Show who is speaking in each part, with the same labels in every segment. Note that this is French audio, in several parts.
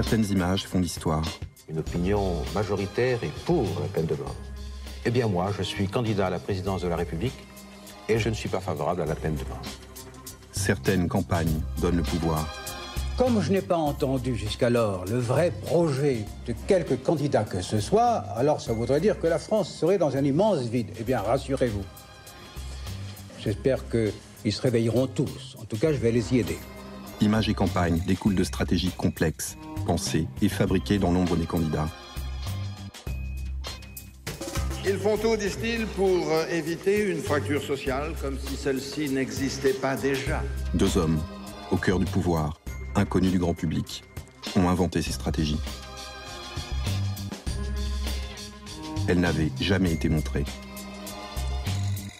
Speaker 1: Certaines images font l'histoire.
Speaker 2: Une opinion majoritaire est pour la peine de mort. Eh bien moi, je suis candidat à la présidence de la République et je ne suis pas favorable à la peine de mort.
Speaker 1: Certaines campagnes donnent le pouvoir.
Speaker 3: Comme je n'ai pas entendu jusqu'alors le vrai projet de quelque candidat que ce soit, alors ça voudrait dire que la France serait dans un immense vide. Eh bien, rassurez-vous. J'espère qu'ils se réveilleront tous. En tout cas, je vais les y aider.
Speaker 1: Images et campagnes découlent de stratégies complexes, pensées et fabriquées dans l'ombre des candidats.
Speaker 4: Ils font tout, disent-ils, pour éviter une fracture sociale, comme si celle-ci n'existait pas déjà.
Speaker 1: Deux hommes, au cœur du pouvoir, inconnus du grand public, ont inventé ces stratégies. Elles n'avaient jamais été montrées.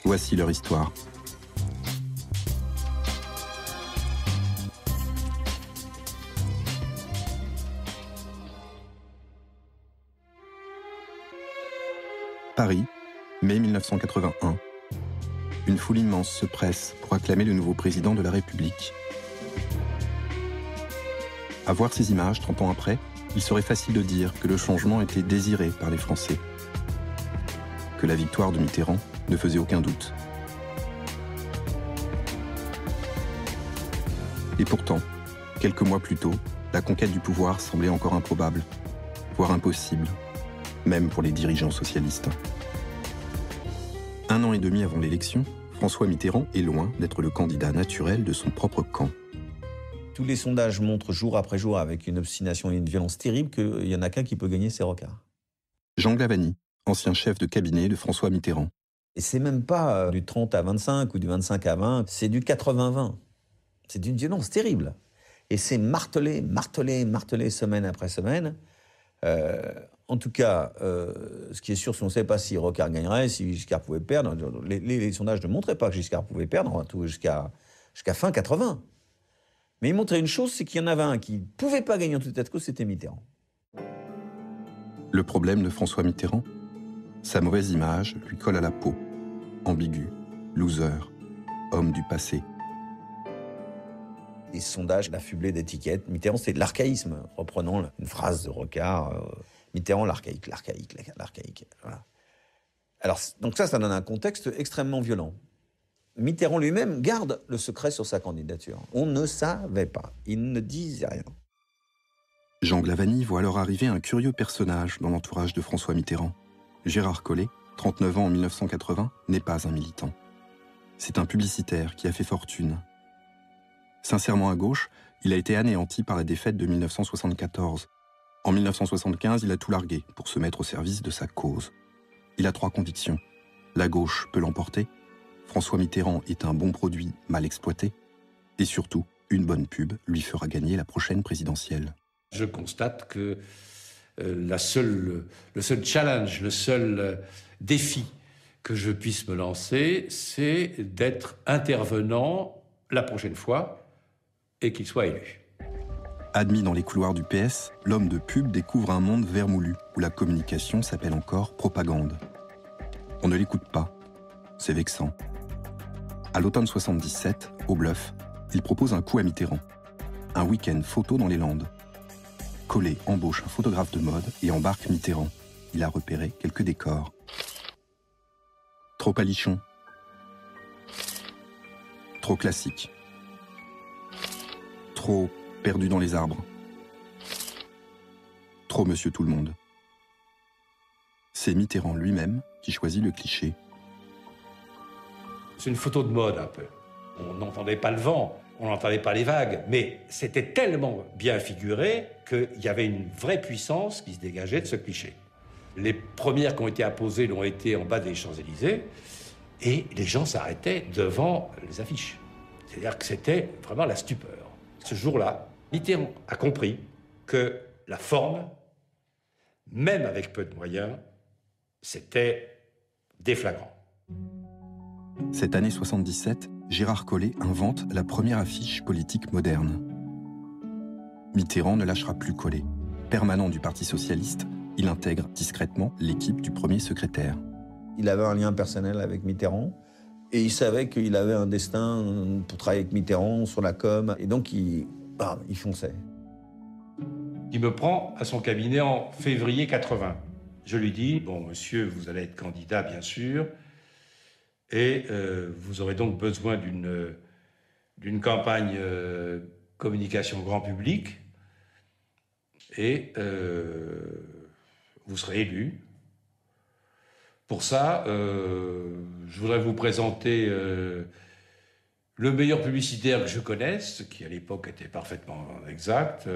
Speaker 1: Voici leur histoire. Paris, mai 1981. Une foule immense se presse pour acclamer le nouveau président de la République. À voir ces images 30 ans après, il serait facile de dire que le changement était désiré par les Français. Que la victoire de Mitterrand ne faisait aucun doute. Et pourtant, quelques mois plus tôt, la conquête du pouvoir semblait encore improbable, voire impossible, même pour les dirigeants socialistes. 1 an et demi avant l'élection, François Mitterrand est loin d'être le candidat naturel de son propre camp.
Speaker 5: Tous les sondages montrent jour après jour, avec une obstination et une violence terrible, qu'il n'y en a qu'un qui peut gagner ces recarts.
Speaker 1: Jean Glavany, ancien chef de cabinet de François Mitterrand.
Speaker 5: Et c'est même pas du 30 à 25 ou du 25 à 20, c'est du 80-20. C'est d'une violence terrible. Et c'est martelé, semaine après semaine. En tout cas, ce qui est sûr, c'est qu'on ne sait pas si Rocard gagnerait, si Giscard pouvait perdre. Les sondages ne montraient pas que Giscard pouvait perdre, jusqu'à fin 80. Mais ils montraient une chose, c'est qu'il y en avait un qui ne pouvait pas gagner en tout état de cause, c'était Mitterrand.
Speaker 1: Le problème de François Mitterrand, sa mauvaise image lui colle à la peau. Ambigu, loser, homme du passé.
Speaker 5: Les sondages l'affublés d'étiquettes. Mitterrand, c'est de l'archaïsme. Reprenons une phrase de Rocard. Mitterrand, l'archaïque. Voilà. Alors, donc ça donne un contexte extrêmement violent. Mitterrand lui-même garde le secret sur sa candidature. On ne savait pas. Il ne disait rien.
Speaker 1: Jean Glavany voit alors arriver un curieux personnage dans l'entourage de François Mitterrand. Gérard Collé, 39 ans en 1980, n'est pas un militant. C'est un publicitaire qui a fait fortune. Sincèrement à gauche, il a été anéanti par la défaite de 1974. En 1975, il a tout largué pour se mettre au service de sa cause. Il a 3 convictions. La gauche peut l'emporter, François Mitterrand est un bon produit mal exploité, et surtout, une bonne pub lui fera gagner la prochaine présidentielle.
Speaker 6: Je constate que le seul challenge, le seul défi que je puisse me lancer, c'est d'être intervenant la prochaine fois et qu'il soit élu.
Speaker 1: Admis dans les couloirs du PS, l'homme de pub découvre un monde vermoulu où la communication s'appelle encore propagande. On ne l'écoute pas. C'est vexant. À l'automne 77, au Bluff, il propose un coup à Mitterrand. Un week-end photo dans les Landes. Collé embauche un photographe de mode et embarque Mitterrand. Il a repéré quelques décors. Trop palichon. Trop classique. Trop perdu dans les arbres. Trop Monsieur Tout-le-Monde. C'est Mitterrand lui-même qui choisit le cliché.
Speaker 6: C'est une photo de mode un peu. On n'entendait pas le vent, on n'entendait pas les vagues, mais c'était tellement bien figuré qu'il y avait une vraie puissance qui se dégageait de ce cliché. Les premières qui ont été apposées l'ont été en bas des Champs-Élysées, et les gens s'arrêtaient devant les affiches. C'est-à-dire que c'était vraiment la stupeur. Ce jour-là, Mitterrand a compris que la forme, même avec peu de moyens, c'était déflagrant.
Speaker 1: Cette année 77, Gérard Collé invente la première affiche politique moderne. Mitterrand ne lâchera plus Collé. Permanent du Parti socialiste, il intègre discrètement l'équipe du premier secrétaire.
Speaker 5: Il avait un lien personnel avec Mitterrand et il savait qu'il avait un destin pour travailler avec Mitterrand sur la com. Et donc, il fonçait.
Speaker 6: qui me prend à son cabinet en février 80. Je lui dis, bon, monsieur, vous allez être candidat, bien sûr, et vous aurez donc besoin d'une campagne communication grand public, et vous serez élu. Pour ça, je voudrais vous présenter le meilleur publicitaire que je connaisse, qui à l'époque était parfaitement exact.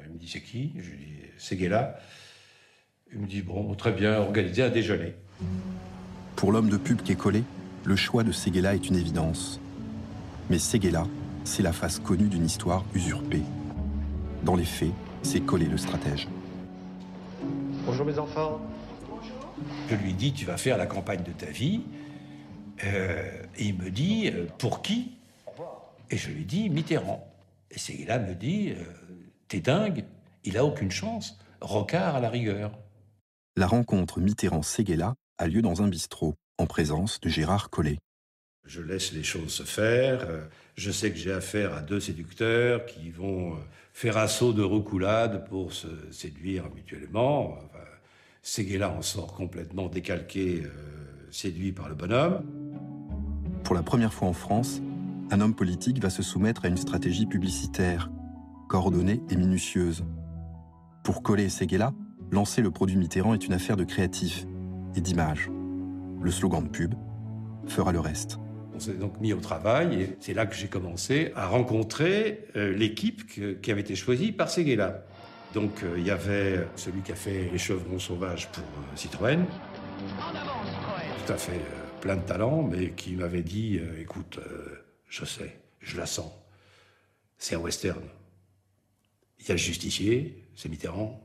Speaker 6: Il me dit, c'est qui? Je lui dis, c'est Guéla. Il me dit, bon, très bien, organisez un déjeuner.
Speaker 1: Pour l'homme de pub qui est Collet, le choix de Séguéla est une évidence. Mais Séguéla, c'est la face connue d'une histoire usurpée. Dans les faits, c'est Collet le stratège.
Speaker 7: Bonjour mes enfants.
Speaker 6: Je lui dis, tu vas faire la campagne de ta vie. Et il me dit, pour qui? Et je lui dis, Mitterrand. Et Séguéla me dit, t'es dingue, il a aucune chance. Rocard à la rigueur.
Speaker 1: La rencontre Mitterrand-Séguéla a lieu dans un bistrot, en présence de Gérard Collet.
Speaker 6: Je laisse les choses se faire. Je sais que j'ai affaire à deux séducteurs qui vont faire assaut de reculades pour se séduire mutuellement. Enfin, Séguéla en sort complètement décalqué, séduit par le bonhomme.
Speaker 1: Pour la première fois en France, un homme politique va se soumettre à une stratégie publicitaire, coordonnée et minutieuse. Pour Collet et Séguéla, lancer le produit Mitterrand est une affaire de créatif et d'image. Le slogan de pub fera le reste.
Speaker 6: On s'est donc mis au travail et c'est là que j'ai commencé à rencontrer l'équipe qui avait été choisie par Séguéla. Donc il y avait celui qui a fait les chevrons sauvages pour Citroën. Tout à fait plein de talent, mais qui m'avait dit écoute, je sais, je la sens. C'est un western. Il y a le justicier, c'est Mitterrand,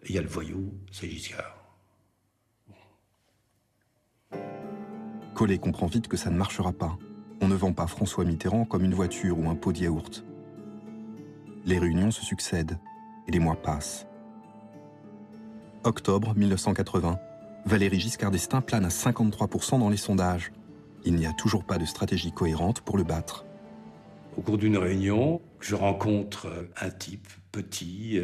Speaker 6: et il y a le voyou, c'est Giscard.
Speaker 1: Collet comprend vite que ça ne marchera pas. On ne vend pas François Mitterrand comme une voiture ou un pot de yaourt. Les réunions se succèdent et les mois passent. Octobre 1980, Valéry Giscard d'Estaing plane à 53% dans les sondages. Il n'y a toujours pas de stratégie cohérente pour le battre.
Speaker 6: Au cours d'une réunion, je rencontre un type petit,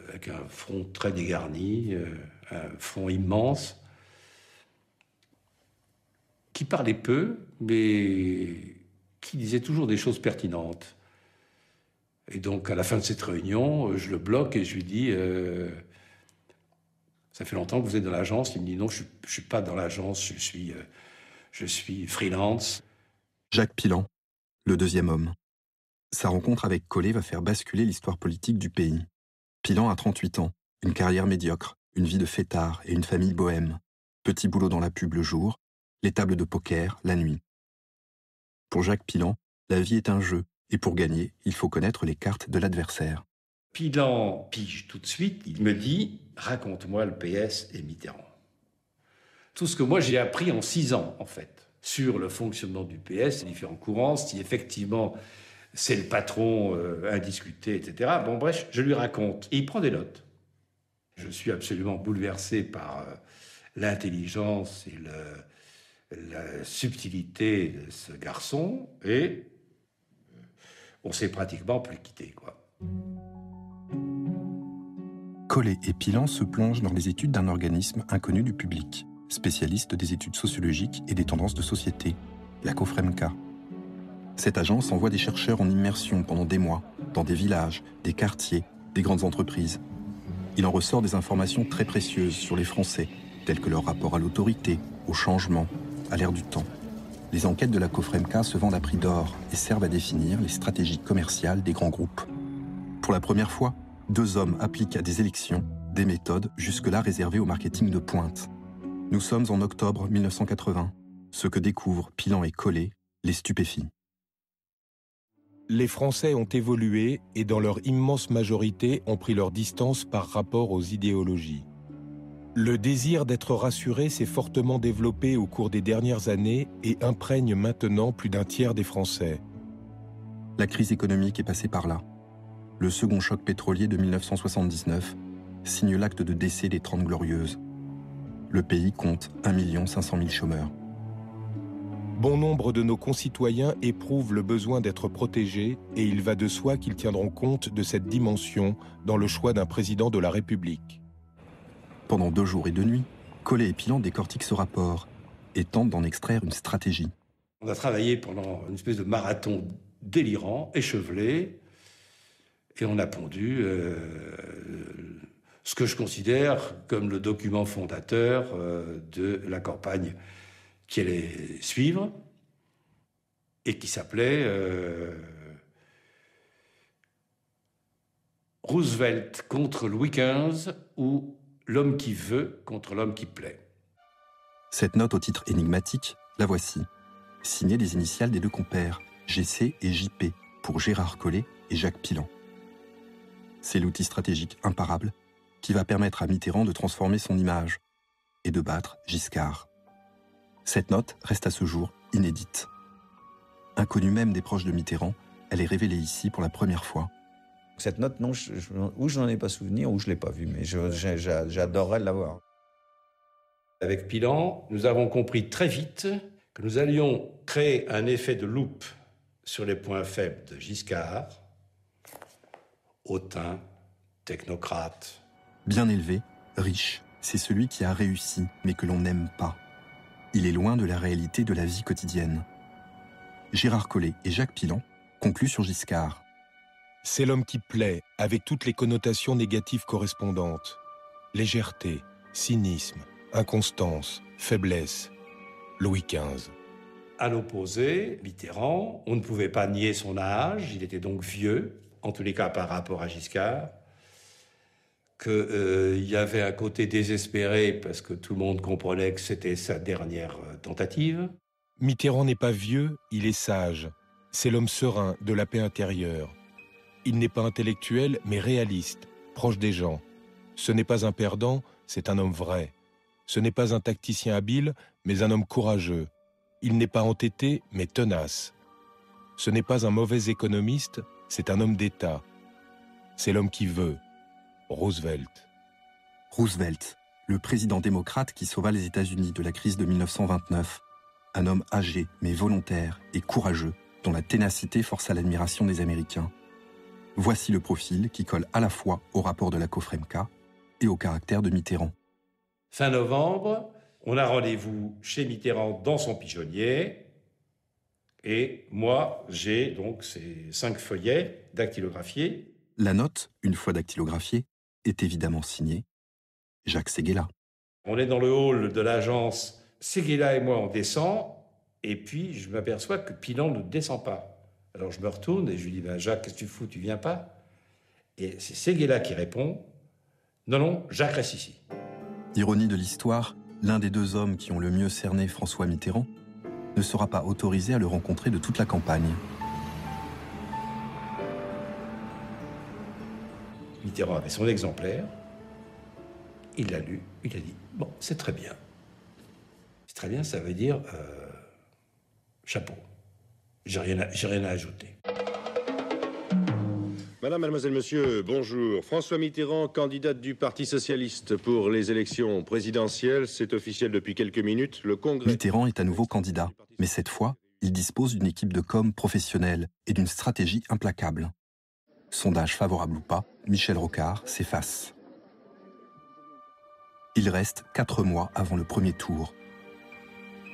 Speaker 6: avec un front très dégarni, un front immense, qui parlait peu, mais qui disait toujours des choses pertinentes. Et donc, à la fin de cette réunion, je le bloque et je lui dis ça fait longtemps que vous êtes dans l'agence. Il me dit non, je ne suis pas dans l'agence, je suis freelance.
Speaker 1: Jacques Pillan, le deuxième homme. Sa rencontre avec Collet va faire basculer l'histoire politique du pays. Pillan a 38 ans, une carrière médiocre, une vie de fêtard et une famille bohème. Petit boulot dans la pub le jour, les tables de poker la nuit. Pour Jacques Pillan, la vie est un jeu, et pour gagner, il faut connaître les cartes de l'adversaire.
Speaker 6: Pillan pige tout de suite, il me dit « Raconte-moi le PS et Mitterrand ». Tout ce que moi j'ai appris en 6 ans, en fait, sur le fonctionnement du PS, les différents courants, si effectivement c'est le patron indiscuté, etc. Bon bref, je lui raconte, et il prend des notes. Je suis absolument bouleversé par l'intelligence et la subtilité de ce garçon, et on s'est pratiquement plus quitté, quoi.
Speaker 1: Collet et Pillan se plongent dans les études d'un organisme inconnu du public, spécialiste des études sociologiques et des tendances de société, la COFREMCA. Cette agence envoie des chercheurs en immersion pendant des mois, dans des villages, des quartiers, des grandes entreprises. Il en ressort des informations très précieuses sur les Français, telles que leur rapport à l'autorité, au changement, à l'ère du temps. Les enquêtes de la COFREMCA se vendent à prix d'or et servent à définir les stratégies commerciales des grands groupes. Pour la première fois, 2 hommes appliquent à des élections des méthodes jusque-là réservées au marketing de pointe. Nous sommes en octobre 1980. Ce que découvrent Pillan et Collet les stupéfie.
Speaker 8: Les Français ont évolué et dans leur immense majorité ont pris leur distance par rapport aux idéologies. Le désir d'être rassuré s'est fortement développé au cours des dernières années et imprègne maintenant plus d'un tiers des Français.
Speaker 1: La crise économique est passée par là. Le second choc pétrolier de 1979 signe l'acte de décès des 30 Glorieuses. Le pays compte 1 500 000 chômeurs.
Speaker 8: Bon nombre de nos concitoyens éprouvent le besoin d'être protégés et il va de soi qu'ils tiendront compte de cette dimension dans le choix d'un président de la République.
Speaker 1: Pendant 2 jours et 2 nuits, Collet et Pilan décortiquent ce rapport et tentent d'en extraire une stratégie.
Speaker 6: On a travaillé pendant une espèce de marathon délirant, échevelé, et on a pondu ce que je considère comme le document fondateur de la campagne qui allait suivre et qui s'appelait Roosevelt contre Louis XV ou L'homme qui veut contre l'homme qui plaît.
Speaker 1: Cette note au titre énigmatique, la voici. Signée des initiales des 2 compères, GC et JP, pour Gérard Collet et Jacques Pilan. C'est l'outil stratégique imparable qui va permettre à Mitterrand de transformer son image et de battre Giscard. Cette note reste à ce jour inédite. Inconnue même des proches de Mitterrand, elle est révélée ici pour la première fois.
Speaker 5: Cette note, non, ou je n'en ai pas souvenir, ou je ne l'ai pas vue, mais j'adorerais l'avoir.
Speaker 6: Avec Pilan, nous avons compris très vite que nous allions créer un effet de loupe sur les points faibles de Giscard, hautain, technocrate.
Speaker 1: Bien élevé, riche, c'est celui qui a réussi, mais que l'on n'aime pas. Il est loin de la réalité de la vie quotidienne. Gérard Collet et Jacques Pilan concluent sur Giscard.
Speaker 8: C'est l'homme qui plaît, avec toutes les connotations négatives correspondantes. Légèreté, cynisme, inconstance, faiblesse. Louis XV.
Speaker 6: À l'opposé, Mitterrand, on ne pouvait pas nier son âge, il était donc vieux, en tous les cas par rapport à Giscard, qu'il y avait un côté désespéré parce que tout le monde comprenait que c'était sa dernière tentative.
Speaker 8: Mitterrand n'est pas vieux, il est sage. C'est l'homme serein, de la paix intérieure. Il n'est pas intellectuel, mais réaliste, proche des gens. Ce n'est pas un perdant, c'est un homme vrai. Ce n'est pas un tacticien habile, mais un homme courageux. Il n'est pas entêté, mais tenace. Ce n'est pas un mauvais économiste, c'est un homme d'État. C'est l'homme qui veut. Roosevelt.
Speaker 1: Roosevelt, le président démocrate qui sauva les États-Unis de la crise de 1929. Un homme âgé, mais volontaire et courageux, dont la ténacité força l'admiration des Américains. Voici le profil qui colle à la fois au rapport de la Cofremca et au caractère de Mitterrand.
Speaker 6: Fin novembre, on a rendez-vous chez Mitterrand dans son pigeonnier. Et moi, j'ai donc ces 5 feuillets dactylographiés.
Speaker 1: La note, une fois dactylographiée, est évidemment signée Jacques Séguéla.
Speaker 6: On est dans le hall de l'agence. Séguéla et moi, on descend. Et puis, je m'aperçois que Pilan ne descend pas. Alors, je me retourne et je lui dis, Jacques, qu'est-ce que tu fous, tu viens pas? Et c'est Séguéla qui répond, non, Jacques reste ici.
Speaker 1: Ironie de l'histoire, l'un des 2 hommes qui ont le mieux cerné François Mitterrand ne sera pas autorisé à le rencontrer de toute la campagne.
Speaker 6: Mitterrand avait son exemplaire, il l'a lu, il a dit, bon, c'est très bien. C'est très bien, ça veut dire chapeau. J'ai rien à ajouter.
Speaker 9: Madame, mademoiselle, monsieur, bonjour. François Mitterrand, candidate du Parti socialiste pour les élections présidentielles. C'est officiel depuis quelques minutes. Le Congrès...
Speaker 1: Mitterrand est à nouveau candidat, mais cette fois, il dispose d'une équipe de com professionnelle et d'une stratégie implacable. Sondage favorable ou pas, Michel Rocard s'efface. Il reste 4 mois avant le premier tour.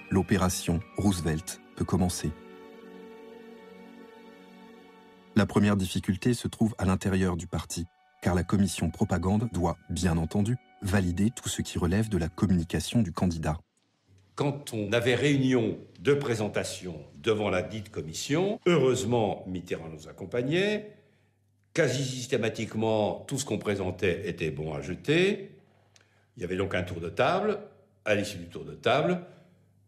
Speaker 1: L'opération Roosevelt peut commencer. La première difficulté se trouve à l'intérieur du parti, car la commission propagande doit, bien entendu, valider tout ce qui relève de la communication du candidat.
Speaker 6: Quand on avait réunion de présentation devant la dite commission, heureusement, Mitterrand nous accompagnait. Quasi systématiquement, tout ce qu'on présentait était bon à jeter. Il y avait donc un tour de table. À l'issue du tour de table,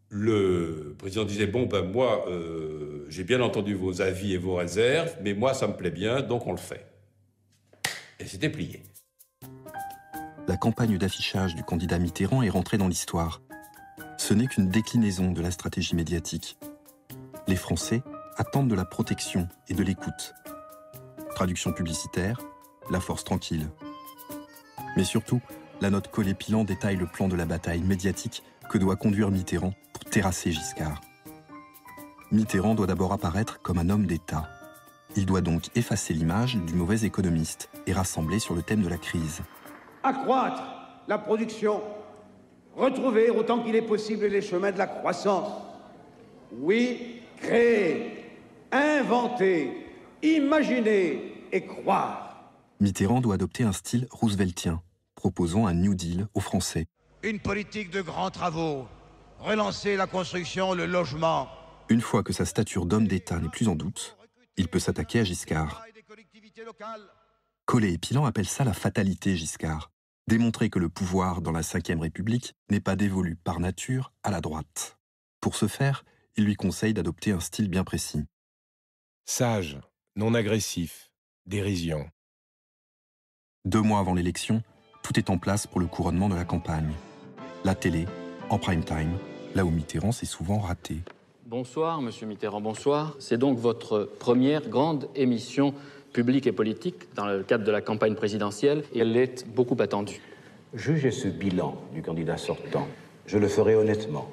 Speaker 6: le président disait, moi, j'ai bien entendu vos avis et vos réserves, mais moi, ça me plaît bien, donc on le fait. Et c'était plié.
Speaker 1: La campagne d'affichage du candidat Mitterrand est rentrée dans l'histoire. Ce n'est qu'une déclinaison de la stratégie médiatique. Les Français attendent de la protection et de l'écoute. Traduction publicitaire, la force tranquille. Mais surtout, la note Collet-Pilan détaille le plan de la bataille médiatique que doit conduire Mitterrand pour terrasser Giscard. Mitterrand doit d'abord apparaître comme un homme d'État. Il doit donc effacer l'image du mauvais économiste et rassembler sur le thème de la crise.
Speaker 3: Accroître la production, retrouver autant qu'il est possible les chemins de la croissance. Oui, créer, inventer, imaginer et croire.
Speaker 1: Mitterrand doit adopter un style rooseveltien, proposant un New Deal aux Français.
Speaker 10: Une politique de grands travaux, relancer la construction, le logement.
Speaker 1: Une fois que sa stature d'homme d'État n'est plus en doute, il peut s'attaquer à Giscard. Collet et Pilon appellent ça la fatalité Giscard. Démontrer que le pouvoir dans la Ve République n'est pas dévolu par nature à la droite. Pour ce faire, il lui conseille d'adopter un style bien précis.
Speaker 8: Sage, non agressif, dérision.
Speaker 1: 2 mois avant l'élection, tout est en place pour le couronnement de la campagne. La télé, en prime time, là où Mitterrand s'est souvent raté.
Speaker 11: Bonsoir, Monsieur Mitterrand, bonsoir. C'est donc votre première grande émission publique et politique dans le cadre de la campagne présidentielle, et elle est beaucoup attendue.
Speaker 2: Jugez ce bilan du candidat sortant. Je le ferai honnêtement,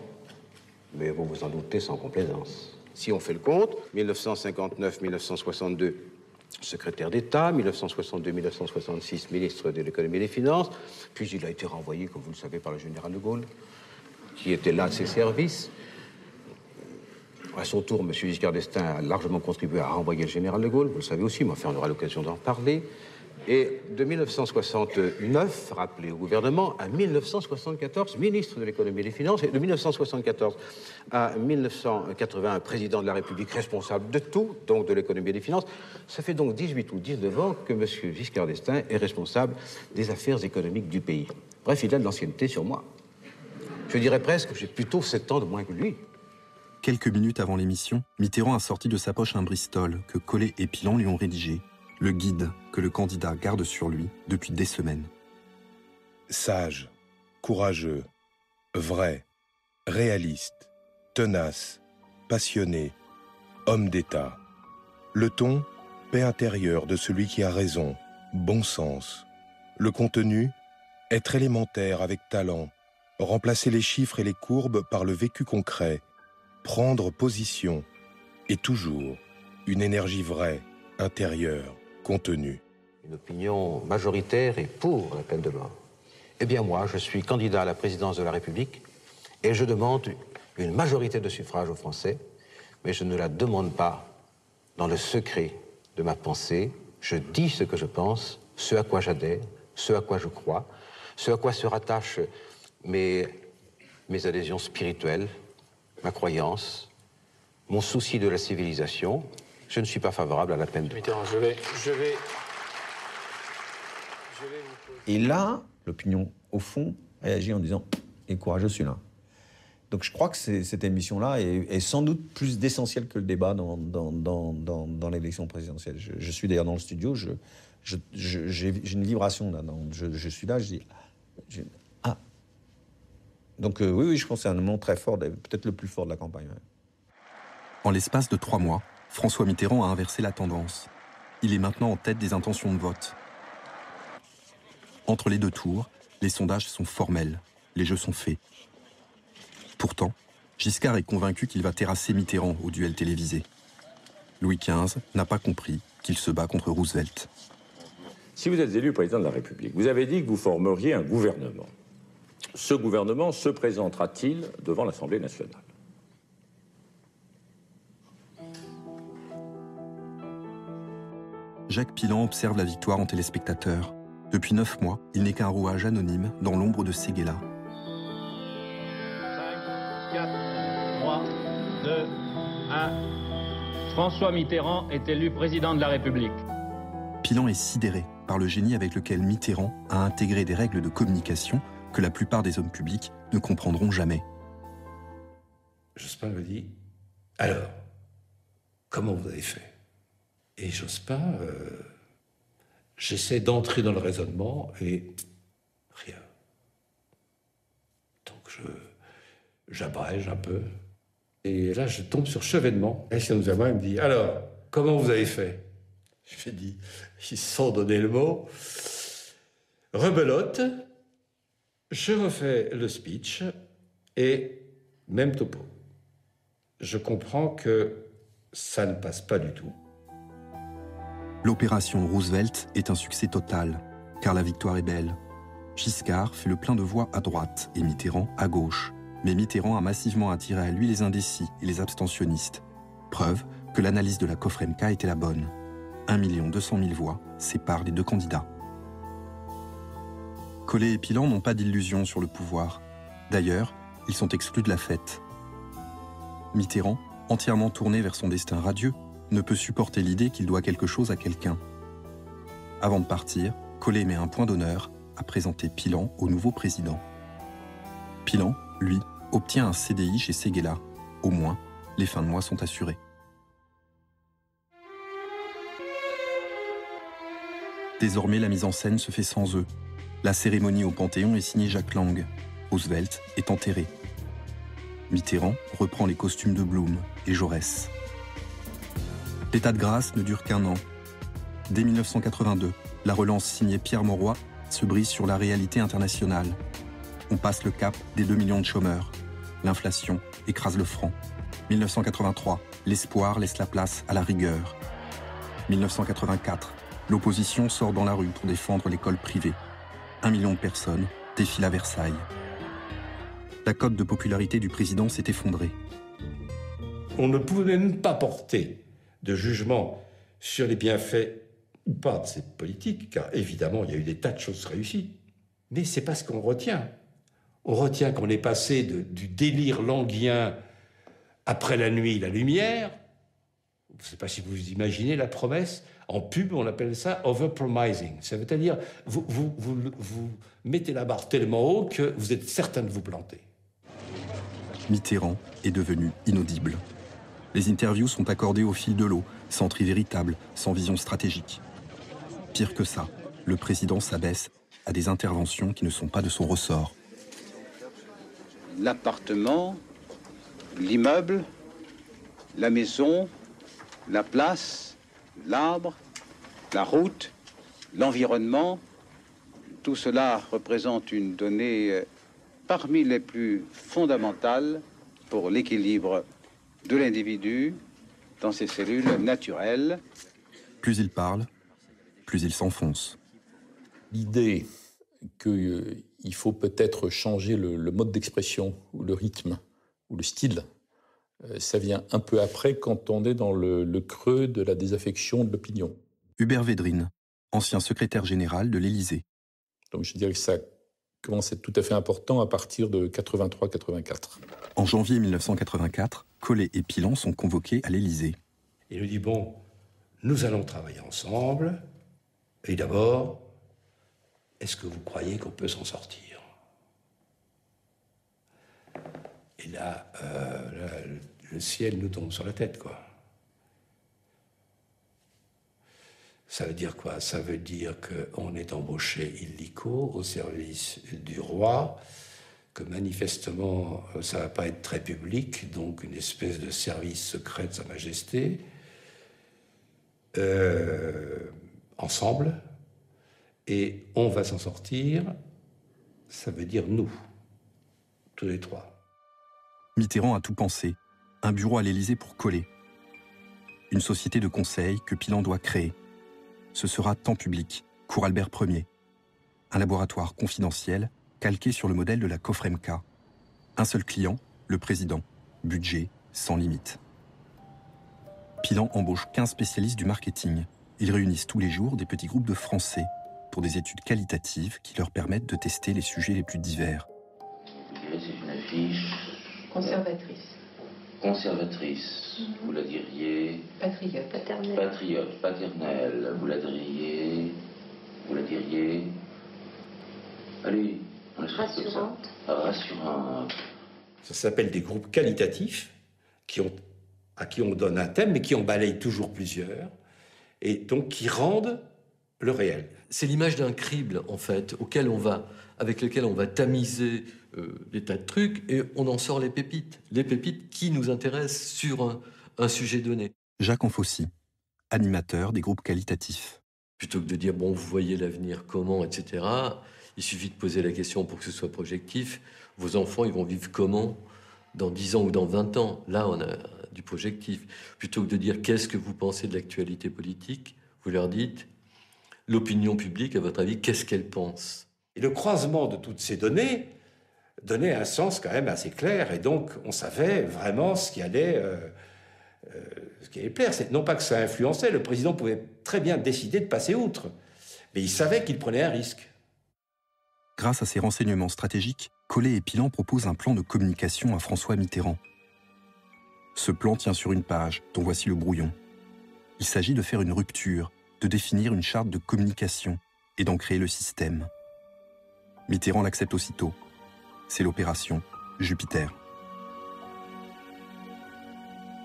Speaker 2: mais vous vous en doutez sans complaisance. Si on fait le compte, 1959-1962, secrétaire d'État, 1962-1966, ministre de l'économie et des finances, puis il a été renvoyé, comme vous le savez, par le général de Gaulle, qui était là de ses services. À son tour, M. Giscard d'Estaing a largement contribué à renvoyer le général de Gaulle, vous le savez aussi, mais enfin on aura l'occasion d'en parler. Et de 1969, rappelé au gouvernement, à 1974, ministre de l'économie et des finances, et de 1974 à 1981, président de la République, responsable de tout, donc de l'économie et des finances. Ça fait donc 18 ou 19 ans que M. Giscard d'Estaing est responsable des affaires économiques du pays. Bref, il a de l'ancienneté sur moi. Je dirais presque que j'ai plutôt 7 ans de moins que lui.
Speaker 1: Quelques minutes avant l'émission, Mitterrand a sorti de sa poche un Bristol que Collet et Pilon lui ont rédigé, le guide que le candidat garde sur lui depuis des semaines.
Speaker 8: Sage, courageux, vrai, réaliste, tenace, passionné, homme d'État. Le ton, paix intérieure de celui qui a raison, bon sens. Le contenu, être élémentaire avec talent, remplacer les chiffres et les courbes par le vécu concret, prendre position, et toujours une énergie vraie, intérieure, contenue.
Speaker 2: Une opinion majoritaire est pour la peine de mort. Eh bien moi, je suis candidat à la présidence de la République et je demande une majorité de suffrages aux Français, mais je ne la demande pas dans le secret de ma pensée. Je dis ce que je pense, ce à quoi j'adhère, ce à quoi je crois, ce à quoi se rattachent mes adhésions spirituelles, ma croyance, mon souci de la civilisation. Je ne suis pas favorable à la peine de mort.
Speaker 11: Mitterrand, je vais
Speaker 5: Et là, l'opinion, au fond, réagit en disant « Il est courageux celui-là ». Donc je crois que cette émission-là est sans doute plus d'essentiel que le débat dans l'élection présidentielle. Je suis d'ailleurs dans le studio, j'ai une vibration là. Je suis là, je dis « Ah ». Donc oui, je pense que c'est un moment très fort, peut-être le plus fort de la campagne. Ouais.
Speaker 1: En l'espace de 3 mois, François Mitterrand a inversé la tendance. Il est maintenant en tête des intentions de vote. Entre les 2 tours, les sondages sont formels, les jeux sont faits. Pourtant, Giscard est convaincu qu'il va terrasser Mitterrand au duel télévisé. Louis XV n'a pas compris qu'il se bat contre Roosevelt.
Speaker 12: Si vous êtes élu président de la République, vous avez dit que vous formeriez un gouvernement. Ce gouvernement se présentera-t-il devant l'Assemblée nationale ?
Speaker 1: Jacques Pilon observe la victoire en téléspectateur. Depuis 9 mois, il n'est qu'un rouage anonyme dans l'ombre de Séguéla.
Speaker 13: 5, 4, 3, 2, 1. François Mitterrand est élu président de la République.
Speaker 1: Pilon est sidéré par le génie avec lequel Mitterrand a intégré des règles de communication que la plupart des hommes publics ne comprendront jamais.
Speaker 6: Jospin me dit « Alors, comment vous avez fait ?» Et Jospin, j'essaie d'entrer dans le raisonnement et rien. Donc j'abrège un peu. Et là, je tombe sur Chevènement. Et il me dit « Alors, comment vous avez fait ?» Je lui dis, sans donner le mot, rebelote, je refais le speech et même topo. je comprends que ça ne passe pas du tout.
Speaker 1: L'opération Roosevelt est un succès total, car la victoire est belle. Giscard fait le plein de voix à droite et Mitterrand à gauche. Mais Mitterrand a massivement attiré à lui les indécis et les abstentionnistes. Preuve que l'analyse de la Cofremca était la bonne. 1 200 000 voix séparent les deux candidats. Collet et Pilon n'ont pas d'illusions sur le pouvoir. D'ailleurs, ils sont exclus de la fête. Mitterrand, entièrement tourné vers son destin radieux, ne peut supporter l'idée qu'il doit quelque chose à quelqu'un. Avant de partir, Collet met un point d'honneur à présenter Pilon au nouveau président. Pilon, lui, obtient un CDI chez Séguéla. Au moins, les fins de mois sont assurées. Désormais, la mise en scène se fait sans eux. La cérémonie au Panthéon est signée Jacques Lang. Roosevelt est enterré. Mitterrand reprend les costumes de Blum et Jaurès. L'état de grâce ne dure qu'1 an. Dès 1982, la relance signée Pierre Mauroy se brise sur la réalité internationale. On passe le cap des 2 millions de chômeurs. L'inflation écrase le franc. 1983, l'espoir laisse la place à la rigueur. 1984, l'opposition sort dans la rue pour défendre l'école privée. 1 million de personnes défilent à Versailles. La cote de popularité du président s'est effondrée.
Speaker 6: On ne pouvait même pas porter de jugement sur les bienfaits ou pas de cette politique, car évidemment, il y a eu des tas de choses réussies. Mais c'est pas ce qu'on retient. On retient qu'on est passé du délire languien après la nuit, la lumière. Je ne sais pas si vous imaginez la promesse. En pub, on appelle ça overpromising. Ça veut dire, vous mettez la barre tellement haut que vous êtes certain de vous planter.
Speaker 1: Mitterrand est devenu inaudible. Les interviews sont accordées au fil de l'eau, sans tri véritable, sans vision stratégique. Pire que ça, le président s'abaisse à des interventions qui ne sont pas de son ressort.
Speaker 14: L'appartement, l'immeuble, la maison, la place, l'arbre, la route, l'environnement, tout cela représente une donnée parmi les plus fondamentales pour l'équilibre de l'individu dans ses cellules naturelles.
Speaker 1: Plus il parle, plus il s'enfonce.
Speaker 15: L'idée qu'il faut peut-être changer le mode d'expression, ou le rythme, ou le style, ça vient un peu après quand on est dans le creux de la désaffection de l'opinion.
Speaker 1: Hubert Védrine, ancien secrétaire général de l'Élysée.
Speaker 15: Donc je dirais que ça commence à être tout à fait important à partir de 83-84.
Speaker 1: En janvier 1984, Collet et Pilon sont convoqués à l'Élysée.
Speaker 6: Il nous dit, bon, nous allons travailler ensemble, et d'abord, est-ce que vous croyez qu'on peut s'en sortir? Et là, le ciel nous tombe sur la tête, quoi. Ça veut dire quoi? Ça veut dire qu'on est embauché illico au service du roi, que manifestement, ça ne va pas être très public, donc une espèce de service secret de Sa Majesté, ensemble, et on va s'en sortir, ça veut dire nous, tous les trois.
Speaker 1: Mitterrand a tout pensé. Un bureau à l'Élysée pour Collet. Une société de conseil que Pilon doit créer. Ce sera Temps Public, Cours Albert Ier. Un laboratoire confidentiel calqué sur le modèle de la Cofremca. Un seul client, le président. Budget sans limite. Pilon embauche 15 spécialistes du marketing. Ils réunissent tous les jours des petits groupes de Français pour des études qualitatives qui leur permettent de tester les sujets les plus divers.
Speaker 16: C'est une affiche...
Speaker 17: Conservatrice.
Speaker 16: Conservatrice, vous la diriez...
Speaker 17: Patriote. Paternelle.
Speaker 16: Patriote, paternelle, vous la diriez... Allez, on laisse
Speaker 17: rassurante.
Speaker 16: Rassurante.
Speaker 6: Ça s'appelle des groupes qualitatifs à qui on donne un thème, mais qui en balayent toujours plusieurs, et donc qui rendent le réel.
Speaker 18: C'est l'image d'un crible, en fait, avec lequel on va tamiser des tas de trucs, et on en sort les pépites qui nous intéressent sur un sujet donné.
Speaker 1: Jacques Anfossi, animateur des groupes qualitatifs.
Speaker 18: Plutôt que de dire, bon, vous voyez l'avenir comment, etc., il suffit de poser la question pour que ce soit projectif. Vos enfants, ils vont vivre comment dans 10 ans ou dans 20 ans. Là, on a du projectif. Plutôt que de dire qu'est-ce que vous pensez de l'actualité politique, vous leur dites l'opinion publique, à votre avis, qu'est-ce qu'elle pense?
Speaker 6: Et le croisement de toutes ces données donnait un sens quand même assez clair, et donc on savait vraiment ce qui allait plaire. Non pas que ça influençait, le président pouvait très bien décider de passer outre, mais il savait qu'il prenait un risque.
Speaker 1: Grâce à ces renseignements stratégiques, Collet et Pilon proposent un plan de communication à François Mitterrand. Ce plan tient sur une page, dont voici le brouillon. Il s'agit de faire une rupture, de définir une charte de communication et d'en créer le système. Mitterrand l'accepte aussitôt. C'est l'opération Jupiter.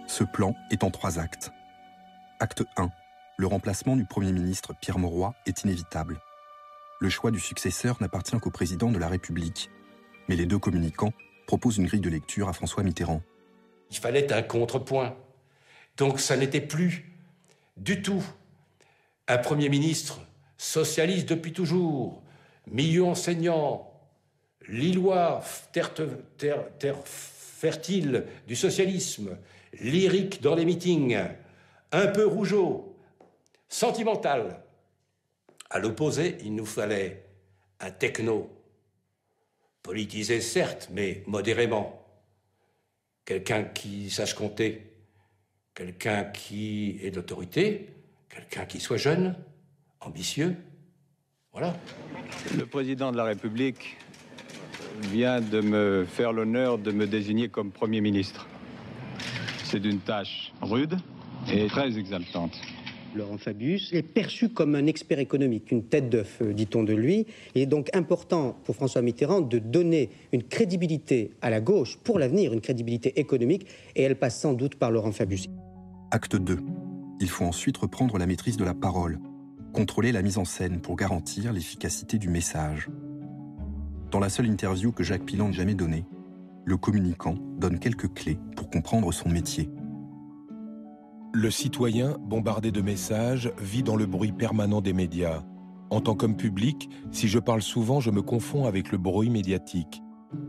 Speaker 1: Ce plan est en 3 actes. Acte 1. Le remplacement du Premier ministre Pierre Mauroy est inévitable. Le choix du successeur n'appartient qu'au président de la République. Mais les 2 communicants proposent une grille de lecture à François Mitterrand.
Speaker 6: Il fallait un contrepoint. Donc ça n'était plus du tout un Premier ministre socialiste depuis toujours, milieu enseignant, lillois, terre fertile du socialisme, lyrique dans les meetings, un peu rougeau, sentimental. À l'opposé, il nous fallait un techno, politisé certes, mais modérément. Quelqu'un qui sache compter, quelqu'un qui ait de l'autorité, quelqu'un qui soit jeune, ambitieux. Voilà.
Speaker 17: Le président de la République vient de me faire l'honneur de me désigner comme Premier ministre. C'est une tâche rude et très exaltante.
Speaker 19: Laurent Fabius est perçu comme un expert économique, une tête d'œuf, dit-on de lui. Il est donc important pour François Mitterrand de donner une crédibilité à la gauche pour l'avenir, une crédibilité économique, et elle passe sans doute par Laurent Fabius.
Speaker 1: Acte 2. Il faut ensuite reprendre la maîtrise de la parole, contrôler la mise en scène pour garantir l'efficacité du message. Dans la seule interview que Jacques Pilon n'ait jamais donnée, le communicant donne quelques clés pour comprendre son métier.
Speaker 8: Le citoyen, bombardé de messages, vit dans le bruit permanent des médias. En tant qu'homme public, si je parle souvent, je me confonds avec le bruit médiatique.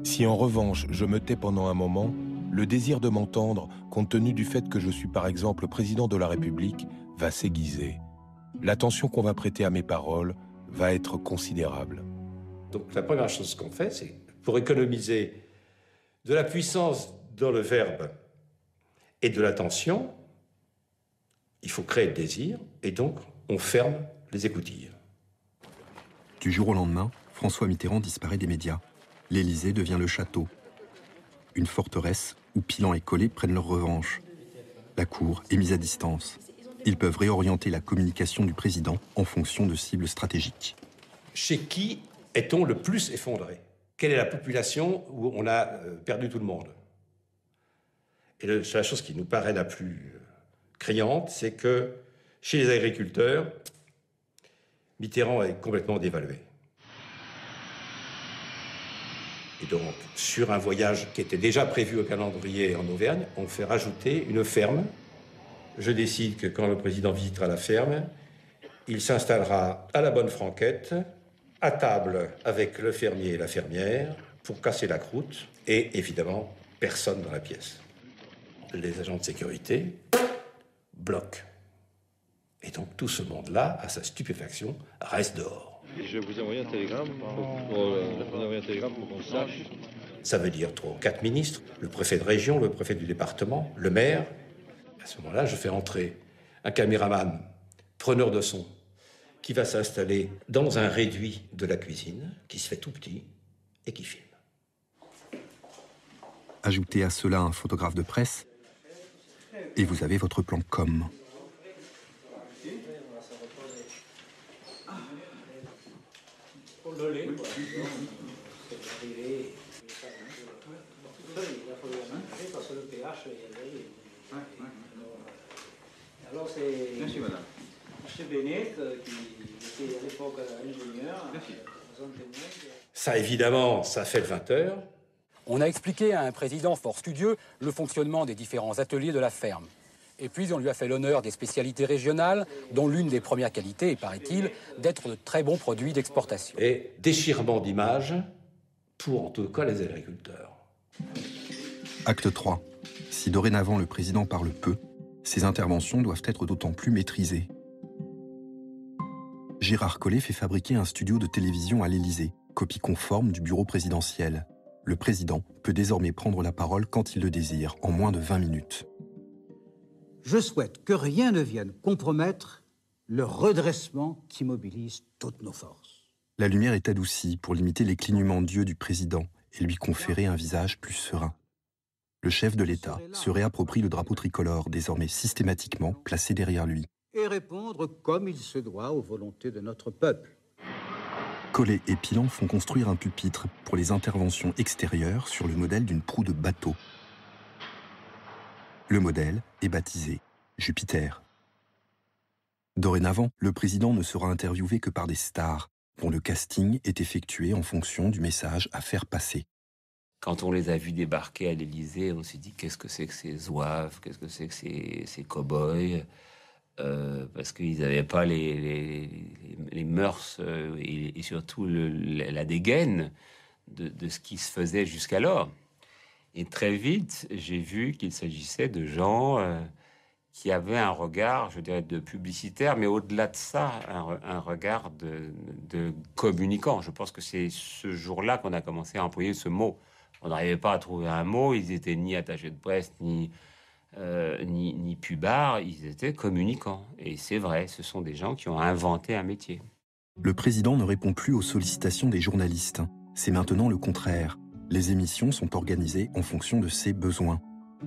Speaker 8: Si en revanche, je me tais pendant un moment, le désir de m'entendre, compte tenu du fait que je suis par exemple président de la République, va s'aiguiser. L'attention qu'on va prêter à mes paroles va être considérable.
Speaker 6: Donc la première chose qu'on fait, c'est pour économiser de la puissance dans le verbe et de l'attention, il faut créer le désir, et donc on ferme les écoutilles.
Speaker 1: Du jour au lendemain, François Mitterrand disparaît des médias. L'Élysée devient le château. Une forteresse où Pilon et Collet prennent leur revanche. La cour est mise à distance. Ils peuvent réorienter la communication du président en fonction de cibles stratégiques.
Speaker 6: Chez qui est-on le plus effondré? Quelle est la population où on a perdu tout le monde? Et la chose qui nous paraît la plus criante, c'est que chez les agriculteurs, Mitterrand est complètement dévalué. Et donc, sur un voyage qui était déjà prévu au calendrier en Auvergne, on fait rajouter une ferme. Je décide que quand le président visitera la ferme, il s'installera à la Bonne Franquette, à table avec le fermier et la fermière, pour casser la croûte, et évidemment, personne dans la pièce. Les agents de sécurité bloquent. Et donc tout ce monde-là, à sa stupéfaction, reste dehors.
Speaker 9: Je vous envoie un télégramme pour qu'on sache.
Speaker 6: Ça veut dire 3 ou 4 ministres, le préfet de région, le préfet du département, le maire. À ce moment-là, je fais entrer un caméraman, preneur de son, qui va s'installer dans un réduit de la cuisine, qui se fait tout petit et qui filme.
Speaker 1: Ajoutez à cela un photographe de presse, et vous avez votre plan com.
Speaker 3: Alors c'est M. Bennett, qui était à l'époque ingénieur.
Speaker 6: Ça, évidemment, ça fait le 20h.
Speaker 20: On a expliqué à un président fort studieux le fonctionnement des différents ateliers de la ferme. Et puis on lui a fait l'honneur des spécialités régionales, dont l'une des premières qualités, paraît-il, d'être de très bons produits d'exportation.
Speaker 6: Et déchirement d'image pour, en tout cas, les agriculteurs.
Speaker 1: Acte 3. Si dorénavant le président parle peu, ses interventions doivent être d'autant plus maîtrisées. Gérard Collé fait fabriquer un studio de télévision à l'Élysée, copie conforme du bureau présidentiel. Le président peut désormais prendre la parole quand il le désire, en moins de 20 minutes.
Speaker 3: Je souhaite que rien ne vienne compromettre le redressement qui mobilise toutes nos forces.
Speaker 1: La lumière est adoucie pour limiter les clignements d'yeux du président et lui conférer un visage plus serein. Le chef de l'État se réapproprie le drapeau tricolore, désormais systématiquement placé derrière lui.
Speaker 3: Et répondre comme il se doit aux volontés de notre peuple.
Speaker 1: Collé et Pilon font construire un pupitre pour les interventions extérieures sur le modèle d'une proue de bateau. Le modèle est baptisé Jupiter. Dorénavant, le président ne sera interviewé que par des stars, dont le casting est effectué en fonction du message à faire passer.
Speaker 21: Quand on les a vus débarquer à l'Élysée, on s'est dit qu'est-ce que c'est que ces zouaves, qu'est-ce que c'est que ces cow-boys, parce qu'ils n'avaient pas les mœurs et surtout la dégaine de ce qui se faisait jusqu'alors. Et très vite, j'ai vu qu'il s'agissait de gens qui avaient un regard, je dirais, de publicitaire, mais au-delà de ça, un regard de communicant. Je pense que c'est ce jour-là qu'on a commencé à employer ce mot. On n'arrivait pas à trouver un mot, ils étaient ni attachés de presse, ni pubards, ils étaient communicants. Et c'est vrai, ce sont des gens qui ont inventé un métier.
Speaker 1: Le président ne répond plus aux sollicitations des journalistes. C'est maintenant le contraire. Les émissions sont organisées en fonction de ses besoins.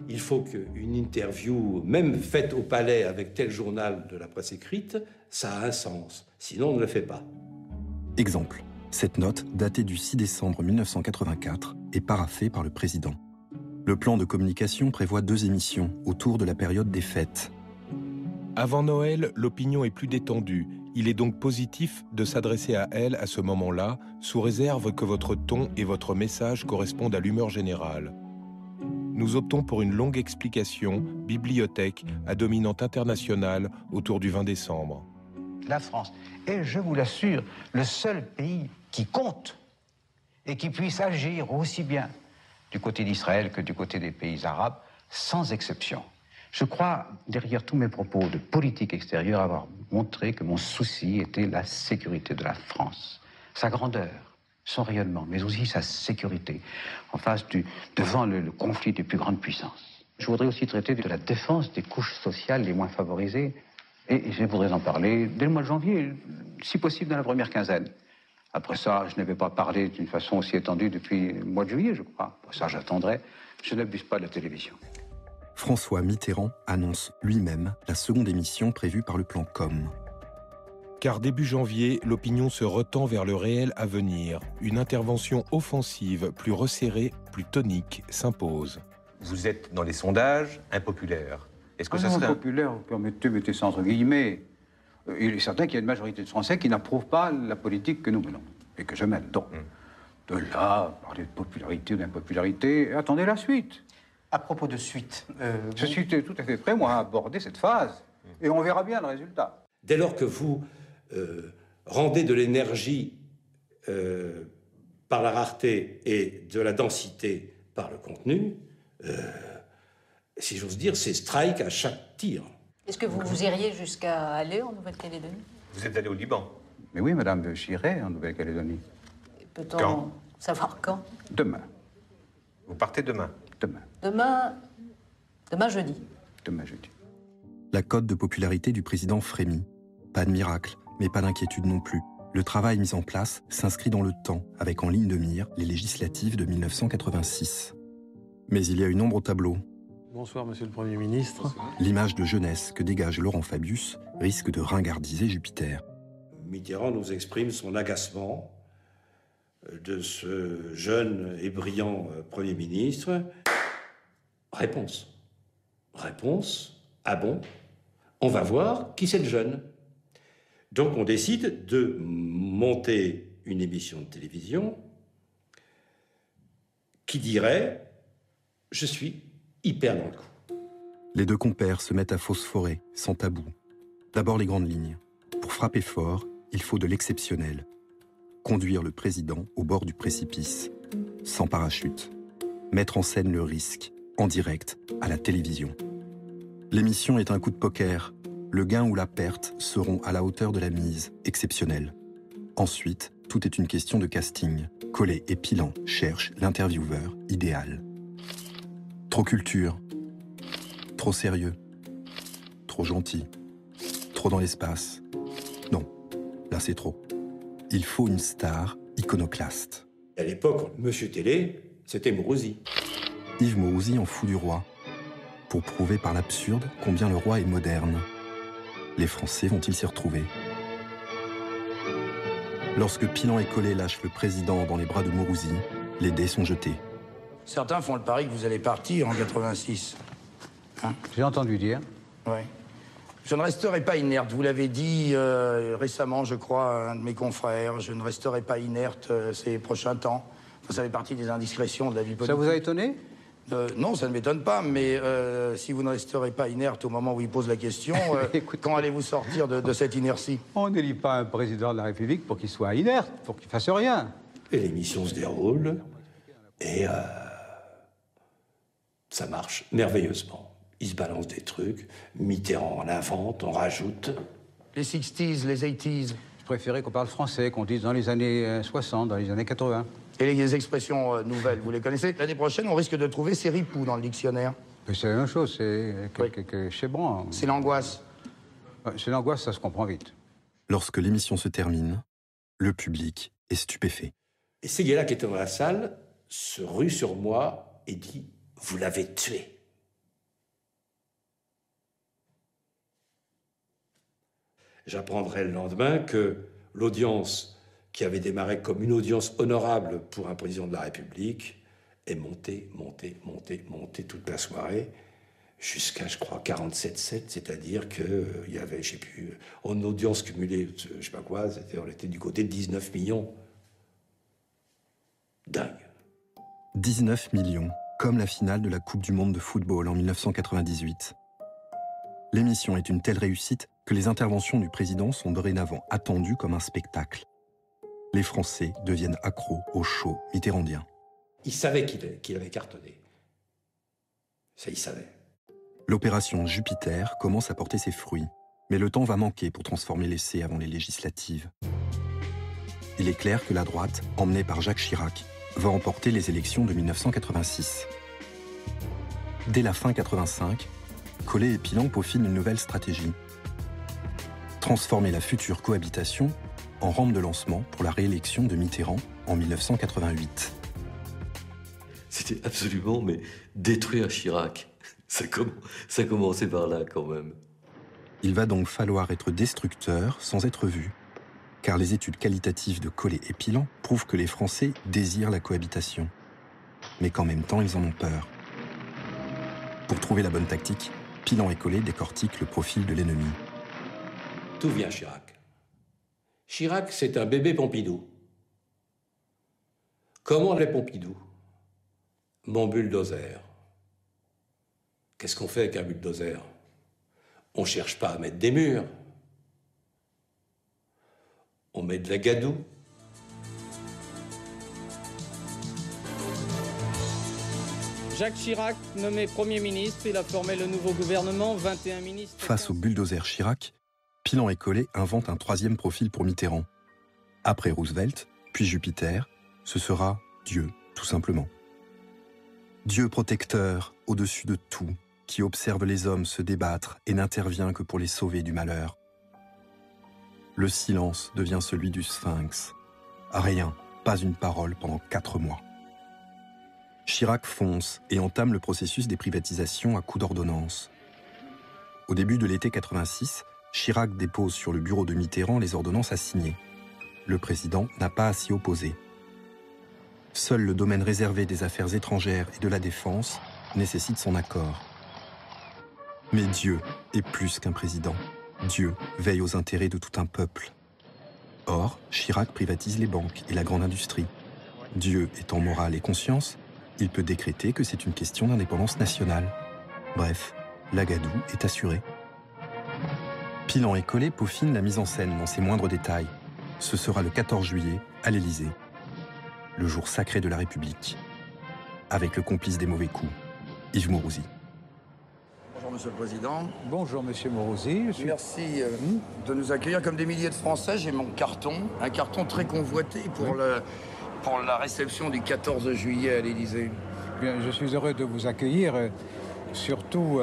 Speaker 6: Il faut qu'une interview, même faite au palais avec tel journal de la presse écrite, ça a un sens. Sinon, on ne le fait pas.
Speaker 1: Exemple. Cette note, datée du 6 décembre 1984, est paraphée par le président. Le plan de communication prévoit 2 émissions autour de la période des fêtes.
Speaker 8: Avant Noël, l'opinion est plus détendue. Il est donc positif de s'adresser à elle à ce moment-là, sous réserve que votre ton et votre message correspondent à l'humeur générale. Nous optons pour une longue explication, bibliothèque, à dominante internationale, autour du 20 décembre.
Speaker 10: La France est, je vous l'assure, le seul pays qui compte et qui puisse agir aussi bien du côté d'Israël que du côté des pays arabes, sans exception. Je crois, derrière tous mes propos de politique extérieure, avoir montré que mon souci était la sécurité de la France, sa grandeur, son rayonnement, mais aussi sa sécurité, devant le conflit des plus grandes puissances. Je voudrais aussi traiter de la défense des couches sociales les moins favorisées, et je voudrais en parler dès le mois de janvier, si possible dans la première quinzaine. Après ça, je ne vais pas parler d'une façon aussi étendue depuis le mois de juillet, je crois. Pour ça, j'attendrai. Je n'abuse pas de la télévision.
Speaker 1: François Mitterrand annonce lui-même la seconde émission prévue par le plan Com.
Speaker 8: Car début janvier, l'opinion se retend vers le réel à venir. Une intervention offensive, plus resserrée, plus tonique, s'impose.
Speaker 22: Vous êtes dans les sondages impopulaires. Est-ce que ça serait
Speaker 10: impopulaire, vous permettez, mettez ça entre guillemets. Il est certain qu'il y a une majorité de Français qui n'approuvent pas la politique que nous menons et que je mène. Donc, de là, parler de popularité ou d'impopularité, attendez la suite.
Speaker 22: À propos de suite,
Speaker 10: je suis tout à fait prêt, moi, à aborder cette phase. Et on verra bien le résultat.
Speaker 6: Dès lors que vous rendez de l'énergie par la rareté et de la densité par le contenu, si j'ose dire, c'est strike à chaque tir.
Speaker 23: Est-ce que vous iriez jusqu'à aller en Nouvelle-Calédonie?
Speaker 22: Vous êtes allé au Liban?
Speaker 10: Mais oui, madame, j'irai en Nouvelle-Calédonie.
Speaker 23: Peut-on savoir quand?
Speaker 10: Demain.
Speaker 22: Vous partez demain?
Speaker 10: Demain.
Speaker 23: Demain jeudi.
Speaker 10: Demain jeudi.
Speaker 1: La cote de popularité du président frémit. Pas de miracle, mais pas d'inquiétude non plus. Le travail mis en place s'inscrit dans le temps, avec en ligne de mire les législatives de 1986. Mais il y a une ombre au tableau.
Speaker 24: Bonsoir, monsieur le Premier ministre.
Speaker 1: L'image de jeunesse que dégage Laurent Fabius risque de ringardiser Jupiter.
Speaker 6: Mitterrand nous exprime son agacement de ce jeune et brillant Premier ministre. Réponse. Ah bon? On va voir qui c'est le jeune. Donc on décide de monter une émission de télévision qui dirait « Je suis hyper dans le coup ».
Speaker 1: Les deux compères se mettent à phosphorer, sans tabou. D'abord les grandes lignes. Pour frapper fort, il faut de l'exceptionnel. Conduire le président au bord du précipice, sans parachute. Mettre en scène le risque, en direct, à la télévision. L'émission est un coup de poker. Le gain ou la perte seront à la hauteur de la mise, exceptionnelle. Ensuite, tout est une question de casting. Collet et Pilan cherchent l'intervieweur idéal. Trop culture, trop sérieux, trop gentil, trop dans l'espace. Non, là c'est trop. Il faut une star iconoclaste.
Speaker 6: À l'époque, Monsieur Télé, c'était Mourouzi.
Speaker 1: Yves Mourouzi en fout du roi, pour prouver par l'absurde combien le roi est moderne. Les Français vont-ils s'y retrouver? Lorsque Pilan et Collet lâchent le président dans les bras de Mourouzi, les dés sont jetés.
Speaker 2: Certains font le pari que vous allez partir en 86. Hein?
Speaker 3: J'ai entendu dire.
Speaker 2: Oui. Je ne resterai pas inerte. Vous l'avez dit récemment, je crois, à un de mes confrères. Je ne resterai pas inerte ces prochains temps. Ça fait partie des indiscrétions de la vie politique.
Speaker 3: Ça vous a étonné?
Speaker 2: Non, ça ne m'étonne pas, mais si vous ne resterez pas inerte au moment où il pose la question, quand allez-vous sortir de cette inertie?
Speaker 3: On n'élit pas un président de la République pour qu'il soit inerte, pour qu'il fasse rien.
Speaker 6: Et l'émission se déroule, et ça marche merveilleusement. Il se balance des trucs, Mitterrand en invente, on rajoute.
Speaker 2: Les 60s, les 80s.
Speaker 3: Je préférais qu'on parle français, qu'on dise dans les années 60, dans les années 80.
Speaker 2: Et les expressions nouvelles, vous les connaissez? L'année prochaine, on risque de trouver ces ripoux dans le dictionnaire.
Speaker 3: C'est la même chose, c'est chez Brand.
Speaker 2: C'est l'angoisse.
Speaker 3: C'est l'angoisse, ça se comprend vite.
Speaker 1: Lorsque l'émission se termine, le public est stupéfait.
Speaker 6: Et Séguéla, qui était dans la salle, se rue sur moi et dit « Vous l'avez tué ». J'apprendrai le lendemain que l'audience, qui avait démarré comme une audience honorable pour un président de la République, est montée toute la soirée, jusqu'à, je crois, 47,7, c'est-à-dire qu'il y avait, je sais plus, en audience cumulée, je sais pas quoi, on était du côté de 19 millions. Dingue.
Speaker 1: 19 millions, comme la finale de la Coupe du Monde de football en 1998. L'émission est une telle réussite que les interventions du président sont dorénavant attendues comme un spectacle. Les Français deviennent accros au show mitterrandien.
Speaker 6: Il savait qu'il avait cartonné. Ça, il savait.
Speaker 1: L'opération Jupiter commence à porter ses fruits, mais le temps va manquer pour transformer l'essai avant les législatives. Il est clair que la droite, emmenée par Jacques Chirac, va emporter les élections de 1986. Dès la fin 85, Collet et Pilan peaufinent une nouvelle stratégie. Transformer la future cohabitation en rampe de lancement pour la réélection de Mitterrand en 1988.
Speaker 18: C'était absolument, mais détruire Chirac. Ça commençait par là, quand même.
Speaker 1: Il va donc falloir être destructeur sans être vu, car les études qualitatives de Collet et Pilan prouvent que les Français désirent la cohabitation, mais qu'en même temps, ils en ont peur. Pour trouver la bonne tactique, Pilan et Collet décortiquent le profil de l'ennemi.
Speaker 6: D'où vient Chirac? Chirac, c'est un bébé Pompidou. Comment l'est Pompidou? Mon bulldozer. Qu'est-ce qu'on fait avec un bulldozer? On ne cherche pas à mettre des murs. On met de la gadoue.
Speaker 4: Jacques Chirac, nommé Premier ministre, il a formé le nouveau gouvernement, 21 ministres...
Speaker 1: Face au bulldozer Chirac, Pilan et Collet inventent un troisième profil pour Mitterrand. Après Roosevelt, puis Jupiter, ce sera Dieu, tout simplement. Dieu protecteur, au-dessus de tout, qui observe les hommes se débattre et n'intervient que pour les sauver du malheur. Le silence devient celui du sphinx. Rien, pas une parole pendant 4 mois. Chirac fonce et entame le processus des privatisations à coups d'ordonnances. Au début de l'été 86, Chirac dépose sur le bureau de Mitterrand les ordonnances à signer. Le président n'a pas à s'y opposer. Seul le domaine réservé des affaires étrangères et de la défense nécessite son accord. Mais Dieu est plus qu'un président. Dieu veille aux intérêts de tout un peuple. Or, Chirac privatise les banques et la grande industrie. Dieu étant moral et conscience, il peut décréter que c'est une question d'indépendance nationale. Bref, la gadoue est assurée. Pilan et Collet peaufinent la mise en scène dans ses moindres détails. Ce sera le 14 juillet, à l'Élysée. Le jour sacré de la République. Avec le complice des mauvais coups, Yves Mourouzi.
Speaker 2: Bonjour Monsieur le Président.
Speaker 3: Bonjour Monsieur Mourouzi.
Speaker 2: Merci de nous accueillir comme des milliers de Français. J'ai mon carton, un carton très convoité pour la réception du 14 juillet à l'Élysée.
Speaker 3: Bien, je suis heureux de vous accueillir, surtout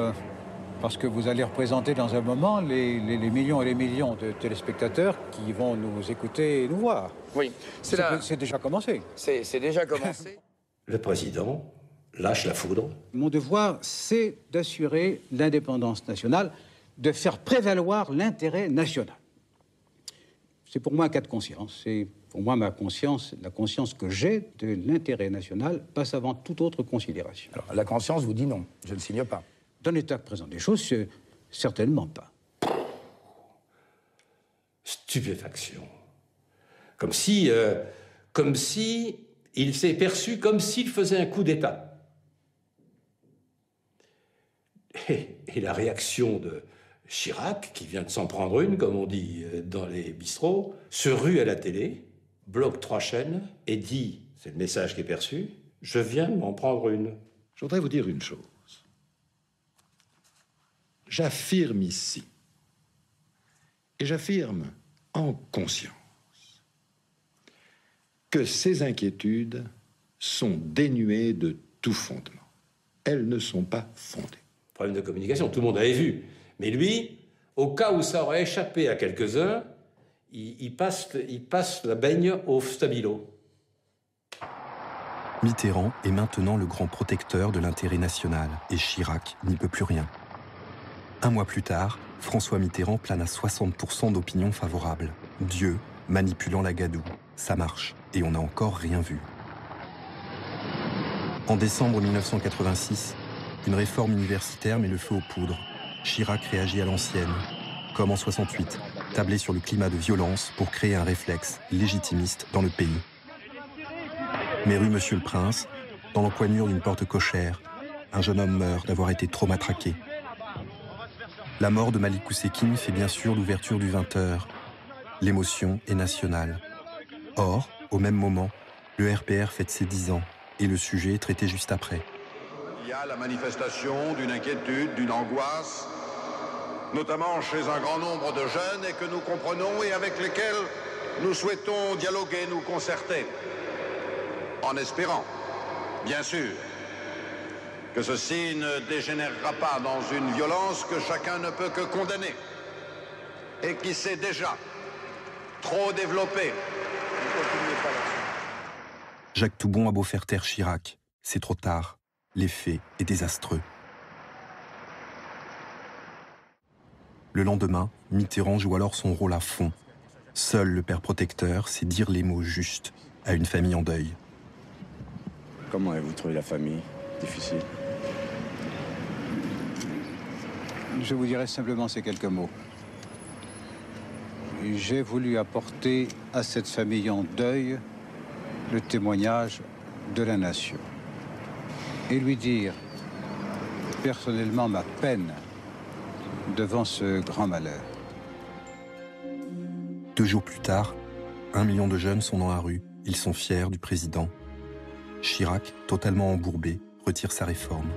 Speaker 3: parce que vous allez représenter dans un moment les millions et les millions de téléspectateurs qui vont nous écouter et nous voir.
Speaker 2: Oui,
Speaker 3: c'est déjà commencé.
Speaker 2: C'est déjà commencé.
Speaker 6: Le président lâche la foudre.
Speaker 3: Mon devoir, c'est d'assurer l'indépendance nationale, de faire prévaloir l'intérêt national. C'est pour moi un cas de conscience. C'est pour moi ma conscience, la conscience que j'ai de l'intérêt national passe avant toute autre considération.
Speaker 2: Alors, la conscience vous dit non, je ne signe pas.
Speaker 3: Dans l'état présent des choses, certainement pas.
Speaker 6: Stupéfaction. Comme si il s'est perçu comme s'il faisait un coup d'État. Et la réaction de Chirac, qui vient de s'en prendre une, comme on dit dans les bistrots, se rue à la télé, bloque 3 chaînes et dit, c'est le message qui est perçu, je viens de m'en prendre une.
Speaker 5: Je voudrais vous dire une chose. J'affirme ici, et j'affirme en conscience, que ces inquiétudes sont dénuées de tout fondement. Elles ne sont pas fondées.
Speaker 6: Problème de communication, tout le monde avait vu. Mais lui, au cas où ça aurait échappé à quelques-uns, il passe la baigne au stabilo.
Speaker 1: Mitterrand est maintenant le grand protecteur de l'intérêt national et Chirac n'y peut plus rien. Un mois plus tard, François Mitterrand plane à 60% d'opinion favorable. Dieu manipulant la gadoue, ça marche et on n'a encore rien vu. En décembre 1986, une réforme universitaire met le feu aux poudres. Chirac réagit à l'ancienne, comme en 68, tablé sur le climat de violence pour créer un réflexe légitimiste dans le pays. Mais rue Monsieur le Prince, dans l'empoignure d'une porte cochère, un jeune homme meurt d'avoir été trop matraqué. La mort de Malik Oussekine fait bien sûr l'ouverture du 20h. L'émotion est nationale. Or, au même moment, le RPR fête ses 10 ans et le sujet est traité juste après.
Speaker 7: Il y a la manifestation d'une inquiétude, d'une angoisse, notamment chez un grand nombre de jeunes et que nous comprenons et avec lesquels nous souhaitons dialoguer, nous concerter, en espérant, bien sûr, que ceci ne dégénérera pas dans une violence que chacun ne peut que condamner et qui s'est déjà trop développée.
Speaker 1: Jacques Toubon a beau faire taire Chirac, c'est trop tard. L'effet est désastreux. Le lendemain, Mitterrand joue alors son rôle à fond. Seul le père protecteur sait dire les mots justes à une famille en deuil.
Speaker 11: Comment avez-vous trouvé la famille? Difficile.
Speaker 3: Je vous dirai simplement ces quelques mots. J'ai voulu apporter à cette famille en deuil le témoignage de la nation et lui dire personnellement ma peine devant ce grand malheur.
Speaker 1: 2 jours plus tard, 1 million de jeunes sont dans la rue. Ils sont fiers du président. Chirac, totalement embourbé, retire sa réforme.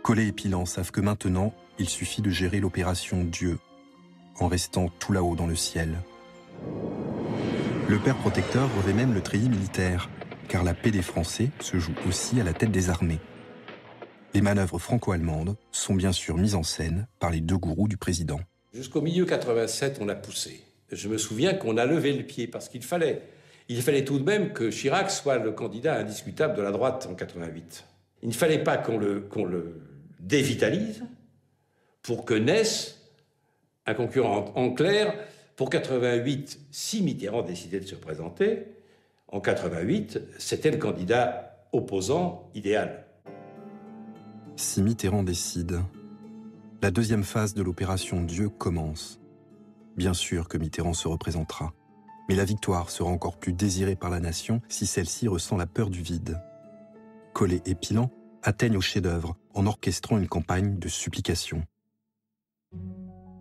Speaker 1: Collet et Pilan savent que maintenant, il suffit de gérer l'opération Dieu, en restant tout là-haut dans le ciel. Le père protecteur revêt même le treillis militaire, car la paix des Français se joue aussi à la tête des armées. Les manœuvres franco-allemandes sont bien sûr mises en scène par les 2 gourous du président.
Speaker 6: Jusqu'au milieu 87, on a poussé. Je me souviens qu'on a levé le pied parce qu'il fallait tout de même que Chirac soit le candidat indiscutable de la droite en 88. Il ne fallait pas qu'on le dévitalise pour que naisse un concurrent. En clair, pour 88, si Mitterrand décidait de se présenter, en 88, c'était le candidat opposant idéal.
Speaker 1: Si Mitterrand décide, la deuxième phase de l'opération Dieu commence. Bien sûr que Mitterrand se représentera, mais la victoire sera encore plus désirée par la nation si celle-ci ressent la peur du vide. Collet et Pilan atteignent au chef-d'œuvre en orchestrant une campagne de supplication.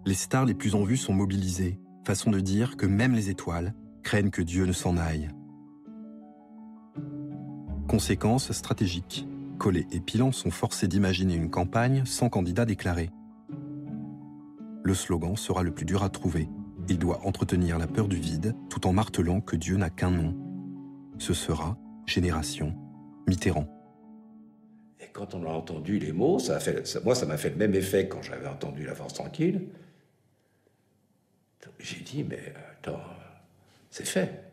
Speaker 1: Les stars les plus en vue sont mobilisées, façon de dire que même les étoiles craignent que Dieu ne s'en aille. Conséquence stratégique. Collet et Pilon sont forcés d'imaginer une campagne sans candidat déclaré. Le slogan sera le plus dur à trouver. Il doit entretenir la peur du vide tout en martelant que Dieu n'a qu'un nom. Ce sera Génération Mitterrand.
Speaker 6: Et quand on a entendu les mots, moi ça m'a fait le même effet quand j'avais entendu La France tranquille. J'ai dit, mais attends, c'est fait.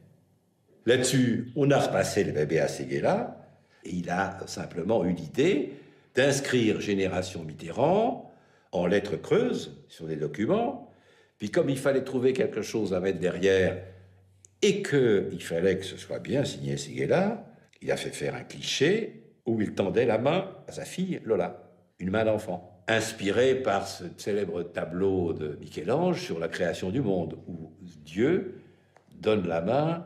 Speaker 6: Là-dessus, on a repassé le bébé à Séguéla, et il a simplement eu l'idée d'inscrire Génération Mitterrand en lettres creuses sur des documents. Puis comme il fallait trouver quelque chose à mettre derrière et qu'il fallait que ce soit bien signé Séguéla, il a fait faire un cliché où il tendait la main à sa fille Lola, une main d'enfant, inspiré par ce célèbre tableau de Michel-Ange sur la création du monde, où Dieu donne la main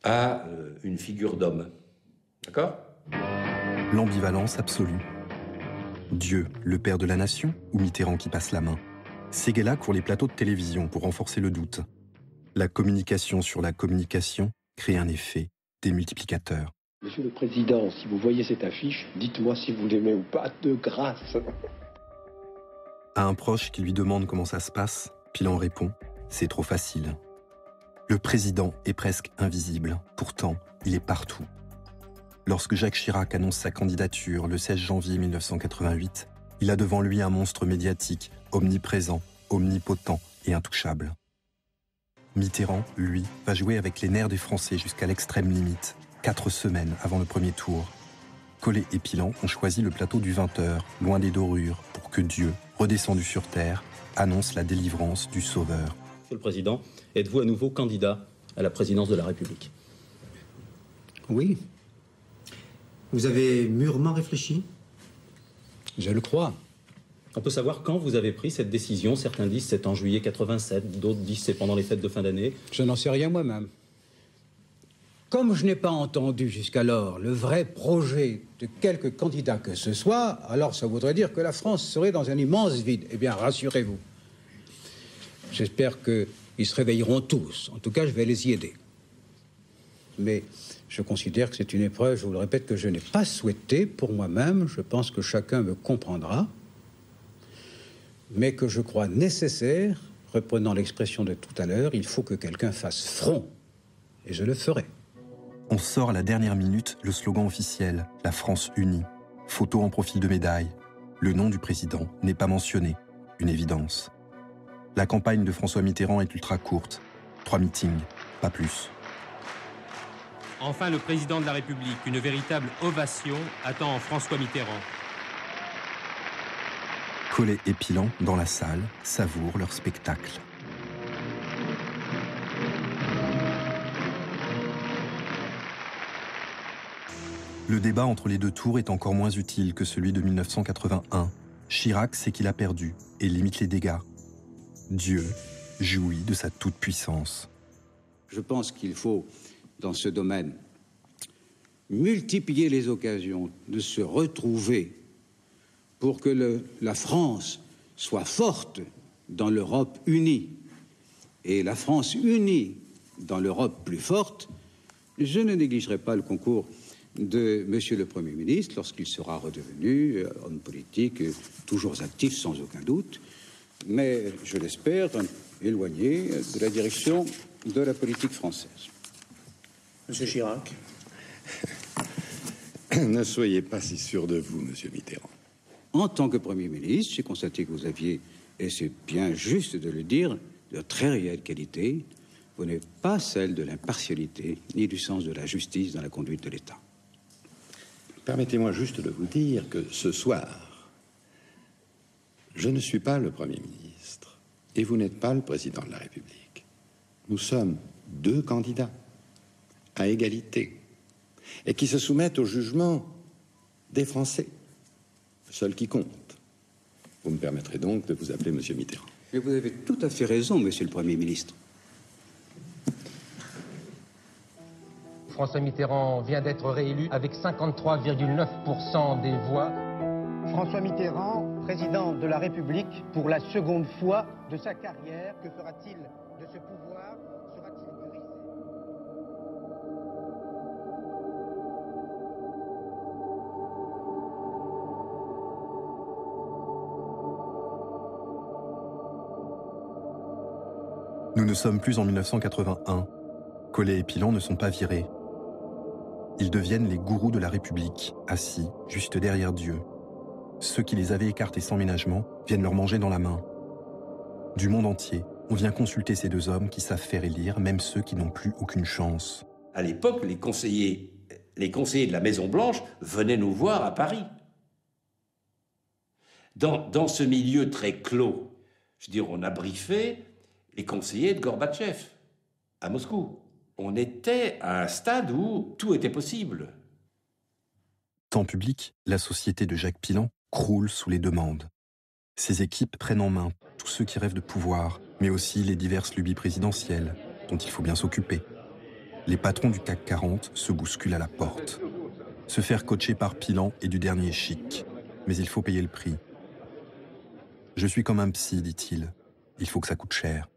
Speaker 6: à une figure d'homme. D'accord ?
Speaker 1: L'ambivalence absolue. Dieu, le père de la nation, ou Mitterrand qui passe la main? Séguéla court les plateaux de télévision pour renforcer le doute. La communication sur la communication crée un effet démultiplicateur.
Speaker 12: Monsieur le Président, si vous voyez cette affiche, dites-moi si vous l'aimez ou pas, de grâce.
Speaker 1: À un proche qui lui demande comment ça se passe, Pilon répond « C'est trop facile ». Le président est presque invisible, pourtant il est partout. Lorsque Jacques Chirac annonce sa candidature le 16 janvier 1988, il a devant lui un monstre médiatique, omniprésent, omnipotent et intouchable. Mitterrand, lui, va jouer avec les nerfs des Français jusqu'à l'extrême limite, 4 semaines avant le premier tour. Collet et Pilon ont choisi le plateau du 20h, loin des dorures, pour que Dieu, redescendu sur terre, annonce la délivrance du Sauveur.
Speaker 13: Monsieur le Président, êtes-vous à nouveau candidat à la présidence de la République?
Speaker 3: Oui. Vous avez mûrement réfléchi? Je le crois.
Speaker 13: On peut savoir quand vous avez pris cette décision. Certains disent c'est en juillet 87, d'autres disent c'est pendant les fêtes de fin d'année.
Speaker 3: Je n'en sais rien moi-même. Comme je n'ai pas entendu jusqu'alors le vrai projet de quelque candidat que ce soit, alors ça voudrait dire que la France serait dans un immense vide. Eh bien, rassurez-vous. J'espère qu'ils se réveilleront tous. En tout cas, je vais les y aider. Mais je considère que c'est une épreuve, je vous le répète, que je n'ai pas souhaitée pour moi-même. Je pense que chacun me comprendra. Mais que je crois nécessaire, reprenant l'expression de tout à l'heure, il faut que quelqu'un fasse front. Et je le ferai.
Speaker 1: On sort à la dernière minute le slogan officiel « La France unie ». Photo en profil de médaille. Le nom du président n'est pas mentionné. Une évidence. La campagne de François Mitterrand est ultra courte. 3 meetings, pas plus.
Speaker 14: Enfin, le président de la République, une véritable ovation, attend François Mitterrand.
Speaker 1: Collet et Pilon, dans la salle, savourent leur spectacle. Le débat entre les deux tours est encore moins utile que celui de 1981. Chirac sait qu'il a perdu et limite les dégâts. Dieu jouit de sa toute-puissance.
Speaker 3: Je pense qu'il faut, dans ce domaine, multiplier les occasions de se retrouver pour que la France soit forte dans l'Europe unie. Et la France unie dans l'Europe plus forte, je ne négligerai pas le concours de Monsieur le Premier ministre lorsqu'il sera redevenu homme politique, toujours actif sans aucun doute, mais je l'espère éloigné de la direction de la politique française.
Speaker 12: Monsieur Chirac.
Speaker 5: Ne soyez pas si sûr de vous, Monsieur Mitterrand.
Speaker 3: En tant que Premier ministre, j'ai constaté que vous aviez, et c'est bien juste de le dire, de très réelles qualités. Vous n'êtes pas celle de l'impartialité ni du sens de la justice dans la conduite de l'État.
Speaker 5: Permettez-moi juste de vous dire que ce soir, je ne suis pas le Premier ministre et vous n'êtes pas le Président de la République. Nous sommes 2 candidats à égalité et qui se soumettent au jugement des Français, seul qui compte. Vous me permettrez donc de vous appeler Monsieur Mitterrand.
Speaker 3: Mais vous avez tout à fait raison, Monsieur le Premier ministre.
Speaker 15: François Mitterrand vient d'être réélu avec 53,9% des voix.
Speaker 25: François Mitterrand, président de la République, pour la seconde fois de sa carrière. Que fera-t-il de ce pouvoir? Sera-t-il brisé?
Speaker 1: Nous ne sommes plus en 1981. Collet et Pilon ne sont pas virés. Ils deviennent les gourous de la République, assis juste derrière Dieu. Ceux qui les avaient écartés sans ménagement viennent leur manger dans la main. Du monde entier, on vient consulter ces deux hommes qui savent faire et lire, même ceux qui n'ont plus aucune chance.
Speaker 6: À l'époque, les conseillers de la Maison-Blanche venaient nous voir à Paris. Dans ce milieu très clos, je veux dire, on a briefé les conseillers de Gorbatchev à Moscou. On était à un stade où tout était possible.
Speaker 1: Temps public, la société de Jacques Pilon croule sous les demandes. Ses équipes prennent en main tous ceux qui rêvent de pouvoir, mais aussi les diverses lubies présidentielles, dont il faut bien s'occuper. Les patrons du CAC 40 se bousculent à la porte. Se faire coacher par Pilon est du dernier chic, mais il faut payer le prix. Je suis comme un psy, dit-il. Il faut que ça coûte cher.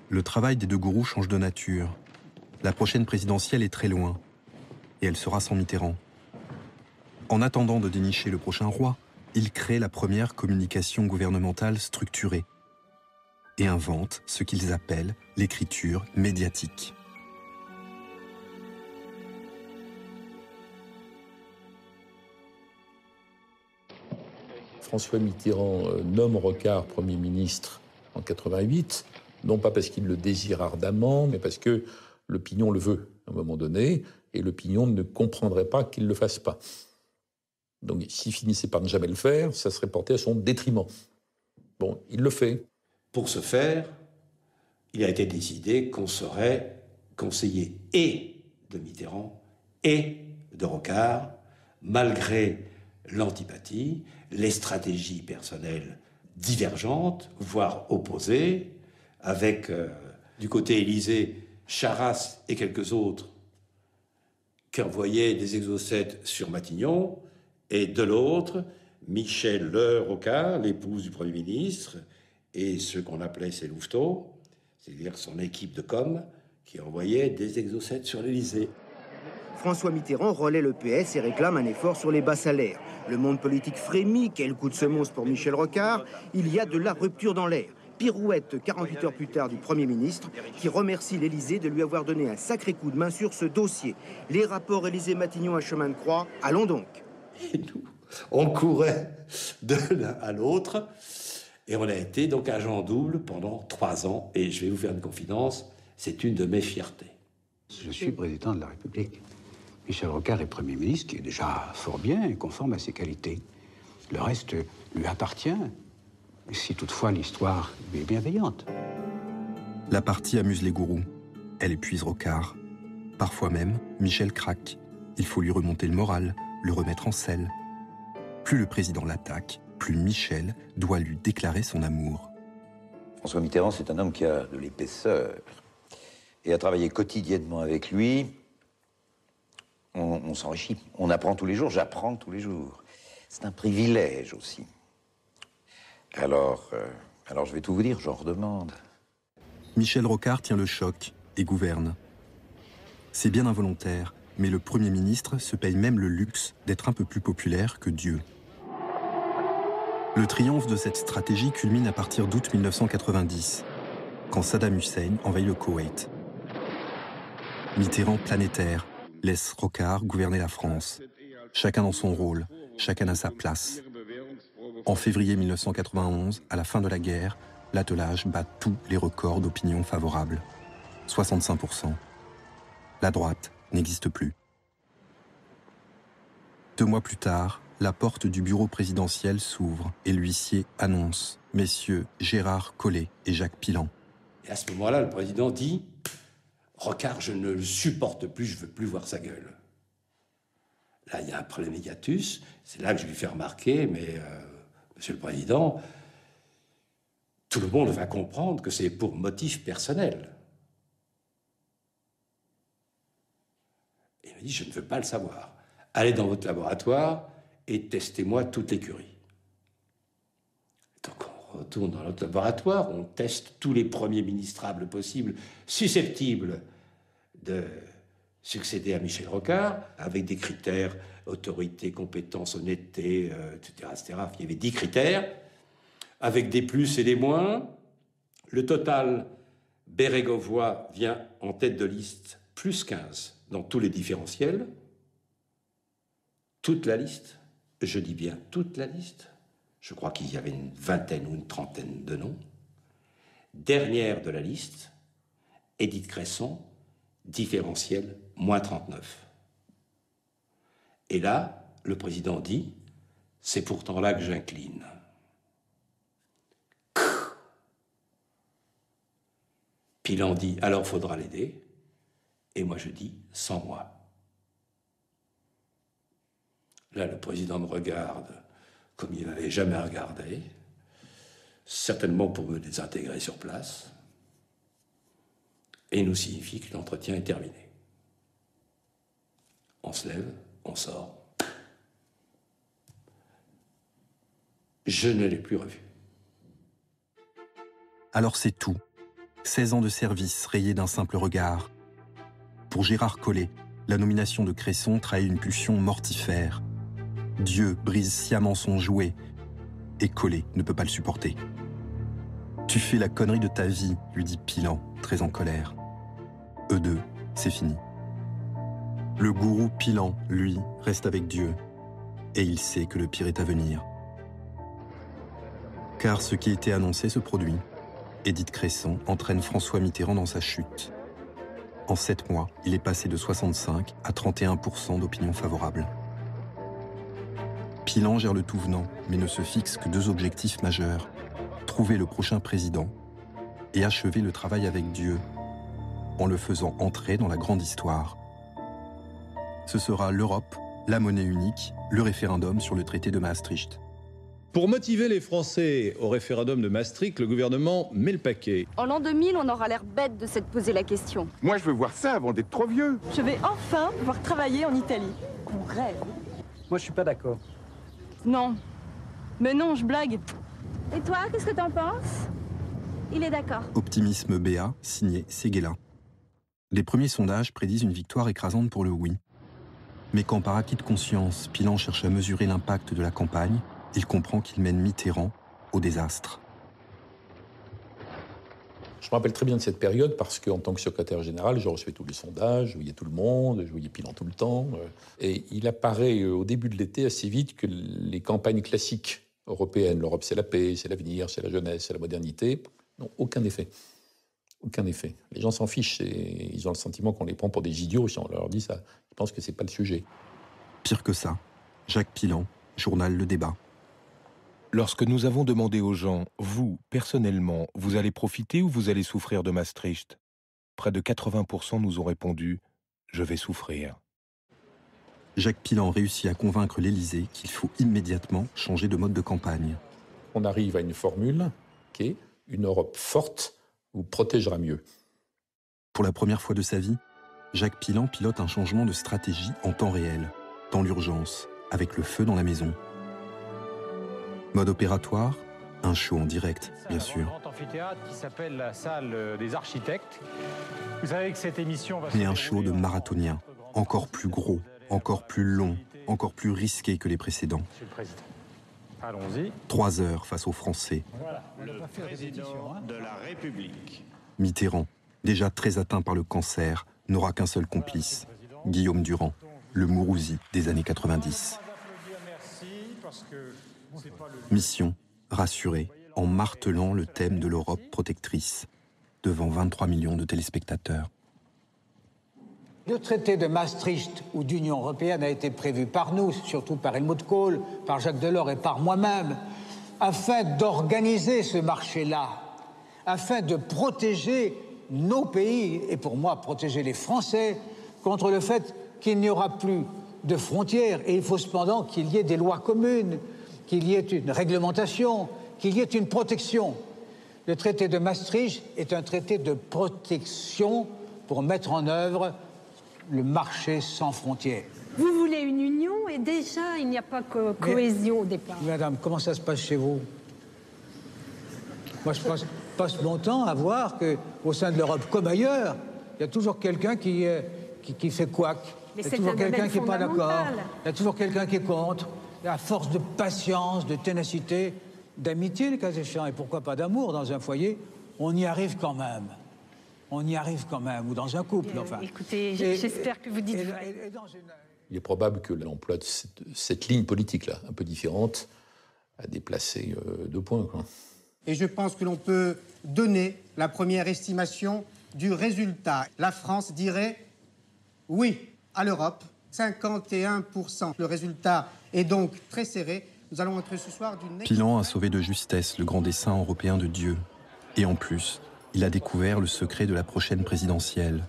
Speaker 1: Le travail des deux gourous change de nature. La prochaine présidentielle est très loin, et elle sera sans Mitterrand. En attendant de dénicher le prochain roi, il crée la première communication gouvernementale structurée et invente ce qu'ils appellent l'écriture médiatique.
Speaker 9: François Mitterrand nomme Rocard Premier ministre en 88, non pas parce qu'il le désire ardemment, mais parce que l'opinion le veut à un moment donné, et l'opinion ne comprendrait pas qu'il ne le fasse pas. Donc s'il finissait par ne jamais le faire, ça serait porté à son détriment. Bon, il le fait.
Speaker 6: Pour ce faire, il a été décidé qu'on serait conseiller et de Mitterrand et de Rocard, malgré l'antipathie, les stratégies personnelles divergentes, voire opposées, avec du côté Élysée, Charras et quelques autres qui envoyaient des exocètes sur Matignon, et de l'autre, Michel Rocard, l'épouse du Premier ministre, et ceux qu'on appelait ses louveteaux, c'est-à-dire son équipe de com, qui envoyait des exocètes sur l'Élysée.
Speaker 16: François Mitterrand relaie le PS et réclame un effort sur les bas salaires. Le monde politique frémit, quel coup de semonce pour Michel Rocard. Il y a de la rupture dans l'air. Pirouette 48 heures plus tard du Premier ministre qui remercie l'Élysée de lui avoir donné un sacré coup de main sur ce dossier. Les rapports Élysée-Matignon à chemin de croix, allons donc.
Speaker 6: Et nous, on courait de l'un à l'autre et on a été donc agent double pendant 3 ans. Et je vais vous faire une confidence, c'est une de mes fiertés.
Speaker 3: Je suis président de la République. Michel Rocard est Premier ministre, ce qui est déjà fort bien et conforme à ses qualités. Le reste lui appartient, si toutefois l'histoire est bienveillante.
Speaker 1: La partie amuse les gourous. Elle épuise Rocard. Parfois même, Michel craque. Il faut lui remonter le moral, le remettre en selle. Plus le président l'attaque, plus Michel doit lui déclarer son amour.
Speaker 17: François Mitterrand, c'est un homme qui a de l'épaisseur. Et à travailler quotidiennement avec lui, on s'enrichit. On apprend tous les jours, j'apprends tous les jours. C'est un privilège aussi. Alors je vais tout vous dire, j'en redemande.
Speaker 1: Michel Rocard tient le choc et gouverne. C'est bien involontaire, mais le Premier ministre se paye même le luxe d'être un peu plus populaire que Dieu. Le triomphe de cette stratégie culmine à partir d'août 1990, quand Saddam Hussein envahit le Koweït. Mitterrand planétaire laisse Rocard gouverner la France. Chacun dans son rôle, chacun à sa place. En février 1991, à la fin de la guerre, l'attelage bat tous les records d'opinion favorable. 65%. La droite n'existe plus. 2 mois plus tard, la porte du bureau présidentiel s'ouvre et l'huissier annonce « Messieurs Gérard Collet et Jacques Pilon ».
Speaker 6: Et à ce moment-là, le président dit « Rocard, je ne le supporte plus, je ne veux plus voir sa gueule ». Là, il y a un problème hiatus. C'est là que je lui fais remarquer, mais Monsieur le Président, tout le monde va comprendre que c'est pour motif personnel. Et il me dit, je ne veux pas le savoir. Allez dans votre laboratoire et testez-moi toute l'écurie. Donc on retourne dans notre laboratoire, on teste tous les premiers ministrables possibles, susceptibles de succéder à Michel Rocard, avec des critères, autorité, compétence, honnêteté, etc., etc. Il y avait 10 critères, avec des plus et des moins. Le total bérégovois vient en tête de liste, plus 15 dans tous les différentiels. Toute la liste, je dis bien toute la liste, je crois qu'il y avait une vingtaine ou une trentaine de noms. Dernière de la liste, Édith Cresson, différentiel, moins 39. Et là, le président dit, c'est pourtant là que j'incline. Pilan dit, alors faudra l'aider. Et moi je dis, sans moi. Là, le président me regarde comme il n'avait jamais regardé, certainement pour me désintégrer sur place, et nous signifie que l'entretien est terminé. On se lève, on sort. Je ne l'ai plus revu.
Speaker 1: Alors c'est tout. 16 ans de service rayés d'un simple regard. Pour Gérard Collé, la nomination de Cresson trahit une pulsion mortifère. Dieu brise sciemment son jouet, et Collé ne peut pas le supporter. « Tu fais la connerie de ta vie », lui dit Pilan, très en colère. Eux deux, c'est fini. Le gourou Pilan, lui, reste avec Dieu, et il sait que le pire est à venir. Car ce qui était annoncé se produit. Édith Cresson entraîne François Mitterrand dans sa chute. En 7 mois, il est passé de 65 à 31% d'opinion favorable. Pilan gère le tout venant, mais ne se fixe que 2 objectifs majeurs. Trouver le prochain président et achever le travail avec Dieu, en le faisant entrer dans la grande histoire. Ce sera l'Europe, la monnaie unique, le référendum sur le traité de Maastricht.
Speaker 8: Pour motiver les Français au référendum de Maastricht, le gouvernement met le paquet.
Speaker 19: En l'an 2000, on aura l'air bête de s'être posé la question.
Speaker 20: Moi, je veux voir ça avant d'être trop vieux.
Speaker 21: Je vais enfin pouvoir travailler en Italie. On rêve.
Speaker 22: Moi, je suis pas d'accord.
Speaker 21: Non. Mais non, je blague.
Speaker 19: Et toi, qu'est-ce que t'en penses? Il est d'accord.
Speaker 1: Optimisme BA, signé Séguéla. Les premiers sondages prédisent une victoire écrasante pour le oui. Mais quand par acquis de conscience, Pilan cherche à mesurer l'impact de la campagne, il comprend qu'il mène Mitterrand au désastre.
Speaker 9: Je me rappelle très bien de cette période parce qu'en tant que secrétaire général, je recevais tous les sondages, je voyais tout le monde, je voyais Pilan tout le temps. Et il apparaît au début de l'été assez vite que les campagnes classiques européennes, l'Europe c'est la paix, c'est l'avenir, c'est la jeunesse, c'est la modernité, n'ont aucun effet. Aucun effet. Les gens s'en fichent et ils ont le sentiment qu'on les prend pour des idiots si on leur dit ça. Ils pensent que c'est pas le sujet.
Speaker 1: Pire que ça, Jacques Pilan, journal Le Débat.
Speaker 26: Lorsque nous avons demandé aux gens, vous, personnellement, vous allez profiter ou vous allez souffrir de Maastricht? Près de 80% nous ont répondu « je vais souffrir ».
Speaker 1: Jacques Pilan réussit à convaincre l'Élysée qu'il faut immédiatement changer de mode de campagne.
Speaker 9: On arrive à une formule qui est « une Europe forte vous protégera mieux ».
Speaker 1: Pour la première fois de sa vie, Jacques Pilan pilote un changement de stratégie en temps réel, dans l'urgence, avec le feu dans la maison. Mode opératoire, un show en direct, bien sûr.
Speaker 22: Un grand amphithéâtre qui s'appelle la salle des architectes. Vous savez que cette émission va se
Speaker 1: Mais un show de marathonien, encore plus gros, encore plus long, encore plus risqué que les précédents.
Speaker 22: Monsieur le Président, allons-y.
Speaker 1: 3 heures face aux Français.
Speaker 22: Voilà, le président de la République.
Speaker 1: Mitterrand, déjà très atteint par le cancer, n'aura qu'un seul complice, Guillaume Durand, le Mourouzi des années 90. Mission, rassurer, en martelant le thème de l'Europe protectrice, devant 23 millions de téléspectateurs.
Speaker 3: Le traité de Maastricht ou d'Union européenne a été prévu par nous, surtout par Helmut Kohl, par Jacques Delors et par moi-même, afin d'organiser ce marché-là, afin de protéger nos pays, et pour moi, protéger les Français, contre le fait qu'il n'y aura plus de frontières. Et il faut cependant qu'il y ait des lois communes, qu'il y ait une réglementation, qu'il y ait une protection. Le traité de Maastricht est un traité de protection pour mettre en œuvre le marché sans frontières.
Speaker 27: Vous voulez une union et déjà il n'y a pas cohésion au départ.
Speaker 3: Madame, comment ça se passe chez vous? Moi, je passe mon temps à voir qu'au sein de l'Europe, comme ailleurs, il y a toujours quelqu'un qui fait couac. Il y a toujours quelqu'un qui n'est pas d'accord. Il y a toujours quelqu'un qui est contre. À force de patience, de ténacité, d'amitié, le cas échéant, et pourquoi pas d'amour dans un foyer, on y arrive quand même. On y arrive quand même, ou dans un couple, enfin.
Speaker 27: Écoutez, j'espère que vous dites vrai.
Speaker 9: Il est probable que l'emploi de cette ligne politique-là, un peu différente, a déplacé 2 points, quoi.
Speaker 25: Et je pense que l'on peut donner la première estimation du résultat. La France dirait oui à l'Europe, 51%. Le résultat est donc très serré. Nous allons entrer ce soir d'une...
Speaker 1: Pilan a sauvé de justesse le grand dessein européen de Dieu. Et en plus, il a découvert le secret de la prochaine présidentielle.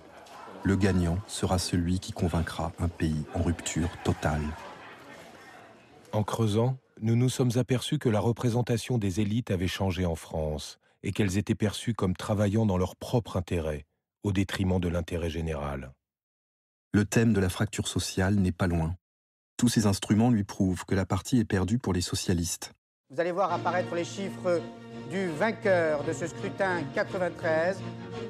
Speaker 1: Le gagnant sera celui qui convaincra un pays en rupture totale.
Speaker 26: En creusant, nous nous sommes aperçus que la représentation des élites avait changé en France et qu'elles étaient perçues comme travaillant dans leur propre intérêt, au détriment de l'intérêt général.
Speaker 1: Le thème de la fracture sociale n'est pas loin. Tous ces instruments lui prouvent que la partie est perdue pour les socialistes.
Speaker 25: Vous allez voir apparaître les chiffres du vainqueur de ce scrutin 93,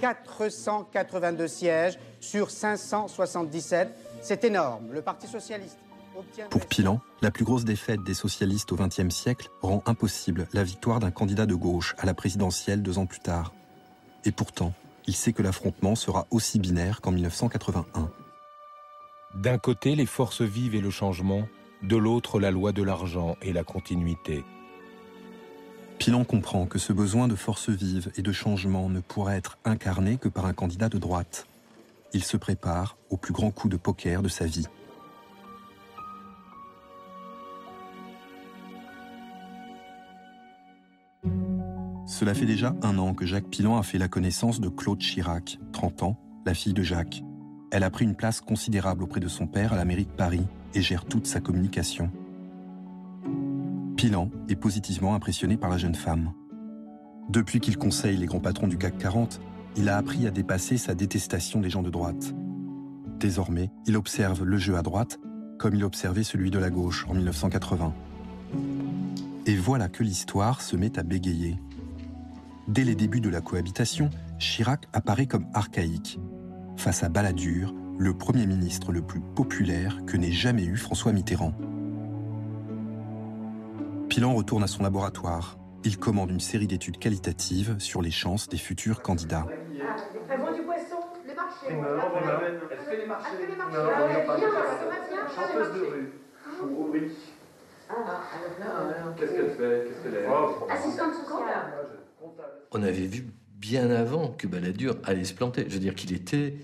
Speaker 25: 482 sièges sur 577. C'est énorme. Le Parti socialiste obtient...
Speaker 1: Pour Pilan, la plus grosse défaite des socialistes au XXe siècle rend impossible la victoire d'un candidat de gauche à la présidentielle 2 ans plus tard. Et pourtant, il sait que l'affrontement sera aussi binaire qu'en 1981.
Speaker 26: D'un côté, les forces vives et le changement, de l'autre, la loi de l'argent et la continuité.
Speaker 1: Pilan comprend que ce besoin de forces vives et de changement ne pourra être incarné que par un candidat de droite. Il se prépare au plus grand coup de poker de sa vie. Cela fait déjà 1 an que Jacques Pilan a fait la connaissance de Claude Chirac, 30 ans, la fille de Jacques. Elle a pris une place considérable auprès de son père à la mairie de Paris et gère toute sa communication. Pilan est positivement impressionné par la jeune femme. Depuis qu'il conseille les grands patrons du CAC 40, il a appris à dépasser sa détestation des gens de droite. Désormais, il observe le jeu à droite comme il observait celui de la gauche en 1980. Et voilà que l'histoire se met à bégayer. Dès les débuts de la cohabitation, Chirac apparaît comme archaïque. Face à Balladur, le Premier ministre le plus populaire que n'ait jamais eu François Mitterrand. Pilan retourne à son laboratoire. Il commande une série d'études qualitatives sur les chances des futurs candidats.
Speaker 2: Elles vont du poisson, les marchés.
Speaker 4: Elle fait les marchés. Chanteuse de rue. Aubry. Qu'est-ce qu'elle fait? Qu'est-ce qu'elle est?
Speaker 2: Assistante sociale.
Speaker 7: On avait vu bien avant que Balladur allait se planter. Je veux dire qu'il était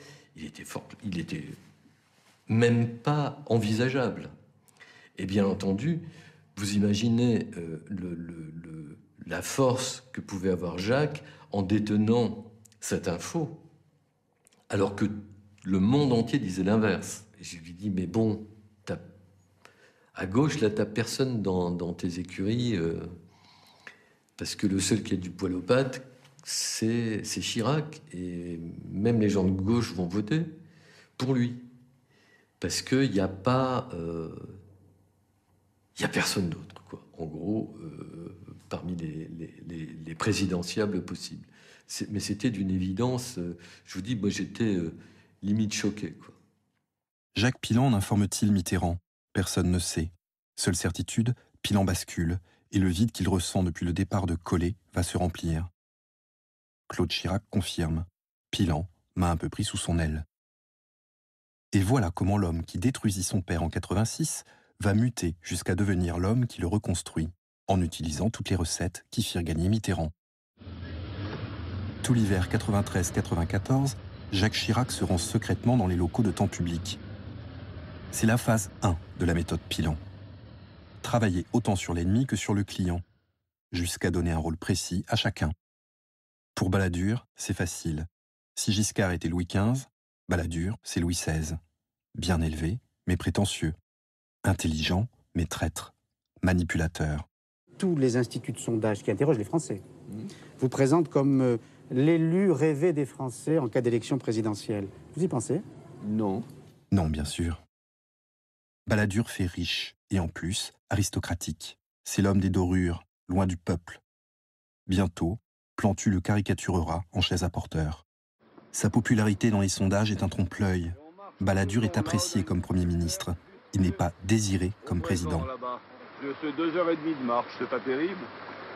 Speaker 7: fort, il était même pas envisageable. Et bien entendu, vous imaginez la force que pouvait avoir Jacques en détenant cette info, alors que le monde entier disait l'inverse. Et je lui dis, mais bon, à gauche, là, t'as personne dans tes écuries, parce que le seul qui a du poil aux pattes, c'est Chirac, et même les gens de gauche vont voter pour lui, parce qu'il n'y a pas... il n'y a personne d'autre, quoi. En gros, parmi les présidentiables possibles. Mais c'était d'une évidence, je vous dis, moi j'étais limite choqué, quoi.
Speaker 1: Jacques Pilan informe-t-il Mitterrand? Personne ne sait. Seule certitude, Pilan bascule, et le vide qu'il ressent depuis le départ de Collet va se remplir. Claude Chirac confirme. Pilan m'a un peu pris sous son aile. Et voilà comment l'homme qui détruisit son père en 86 va muter jusqu'à devenir l'homme qui le reconstruit, en utilisant toutes les recettes qui firent gagner Mitterrand. Tout l'hiver 93-94, Jacques Chirac se rend secrètement dans les locaux de temps public. C'est la phase 1 de la méthode Pilan. Travailler autant sur l'ennemi que sur le client, jusqu'à donner un rôle précis à chacun. Pour Balladur, c'est facile. Si Giscard était Louis XV, Balladur, c'est Louis XVI. Bien élevé, mais prétentieux. Intelligent, mais traître. Manipulateur.
Speaker 25: Tous les instituts de sondage qui interrogent les Français vous présentent comme l'élu rêvé des Français en cas d'élection présidentielle. Vous y pensez?
Speaker 5: Non.
Speaker 1: Non, bien sûr. Balladur fait riche, et en plus, aristocratique. C'est l'homme des dorures, loin du peuple. Bientôt, Plantu le caricaturera en chaise à porteur. Sa popularité dans les sondages est un trompe-l'œil. Balladur est apprécié comme Premier ministre. Il n'est pas désiré comme président.
Speaker 4: Je fais 2h30 de marche, c'est pas terrible.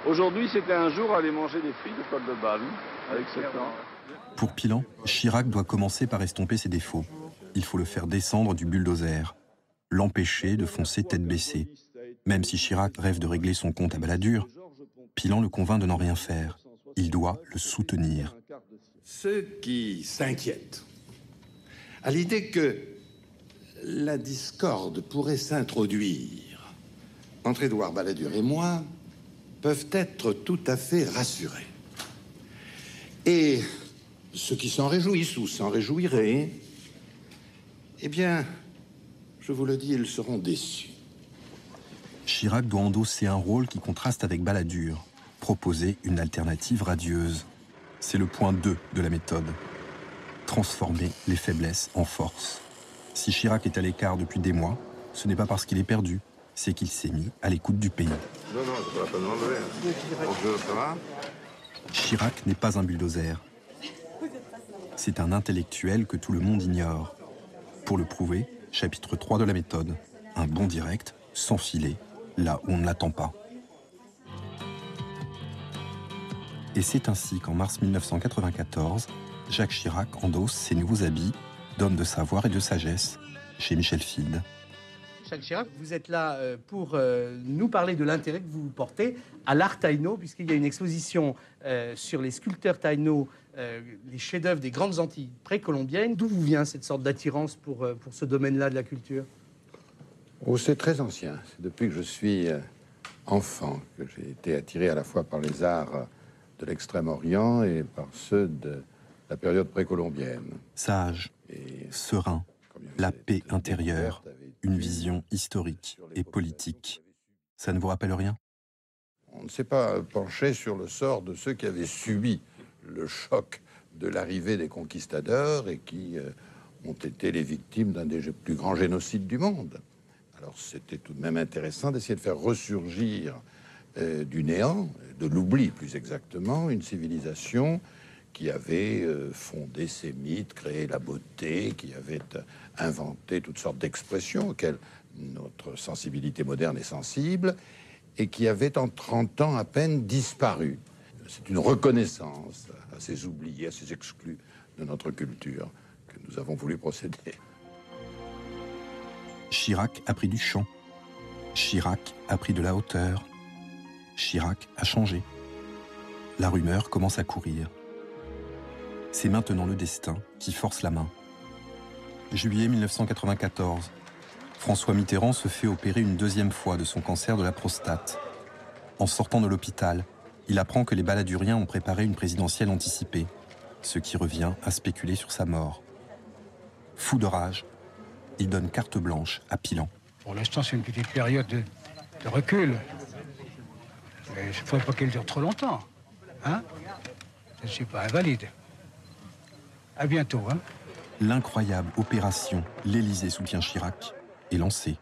Speaker 4: Aujourd'hui, c'était un jour aller manger des frites au col de Balme. Avec 7 ans.
Speaker 1: Pour Pilan, Chirac doit commencer par estomper ses défauts. Il faut le faire descendre du bulldozer, l'empêcher de foncer tête baissée. Même si Chirac rêve de régler son compte à Balladur, Pilan le convainc de n'en rien faire. Il doit le soutenir.
Speaker 5: Ceux qui s'inquiètent à l'idée que la discorde pourrait s'introduire entre Édouard Balladur et moi peuvent être tout à fait rassurés. Et ceux qui s'en réjouissent ou s'en réjouiraient, eh bien, je vous le dis, ils seront déçus.
Speaker 1: Chirac doit endosser un rôle qui contraste avec Balladur, proposer une alternative radieuse. C'est le point 2 de la méthode. Transformer les faiblesses en force. Si Chirac est à l'écart depuis des mois, ce n'est pas parce qu'il est perdu, c'est qu'il s'est mis à l'écoute du pays.
Speaker 5: Non, je ne vais pas demander. Bonjour, ça va ?
Speaker 1: Chirac n'est pas un bulldozer. C'est un intellectuel que tout le monde ignore. Pour le prouver, chapitre 3 de la méthode. Un bond direct, sans filet, là où on ne l'attend pas. Et c'est ainsi qu'en mars 1994, Jacques Chirac endosse ses nouveaux habits d'homme de savoir et de sagesse chez Michel Field.
Speaker 10: Jacques Chirac, vous êtes là pour nous parler de l'intérêt que vous portez à l'art taïno, puisqu'il y a une exposition sur les sculpteurs taïno, les chefs-d'œuvre des grandes Antilles précolombiennes. D'où vous vient cette sorte d'attirance pour ce domaine-là de la culture?
Speaker 5: Oh, c'est très ancien. C'est depuis que je suis enfant que j'ai été attiré à la fois par les arts de l'Extrême-Orient et par ceux de la période précolombienne.
Speaker 1: Sage, serein, la paix intérieure, une vision historique et politique. Ça ne vous rappelle rien?
Speaker 5: On ne s'est pas penché sur le sort de ceux qui avaient subi le choc de l'arrivée des conquistadors et qui ont été les victimes d'un des plus grands génocides du monde. Alors c'était tout de même intéressant d'essayer de faire ressurgir du néant, de l'oubli plus exactement, une civilisation qui avait fondé ces mythes, créé la beauté, qui avait inventé toutes sortes d'expressions auxquelles notre sensibilité moderne est sensible, et qui avait en 30 ans à peine disparu. C'est une reconnaissance à ces oubliés, à ces exclus de notre culture que nous avons voulu procéder.
Speaker 1: Chirac a pris du champ. Chirac a pris de la hauteur. Chirac a changé. La rumeur commence à courir. C'est maintenant le destin qui force la main. Juillet 1994. François Mitterrand se fait opérer une deuxième fois de son cancer de la prostate. En sortant de l'hôpital, il apprend que les Balladuriens ont préparé une présidentielle anticipée, ce qui revient à spéculer sur sa mort. Fou de rage, il donne carte blanche à Pilan.
Speaker 3: Pour l'instant, c'est une petite période de recul. Mais il ne faudrait pas qu'elle dure trop longtemps. Hein? Je ne suis pas invalide. À bientôt. Hein?
Speaker 1: L'incroyable opération « L'Élysée soutient Chirac » est lancée.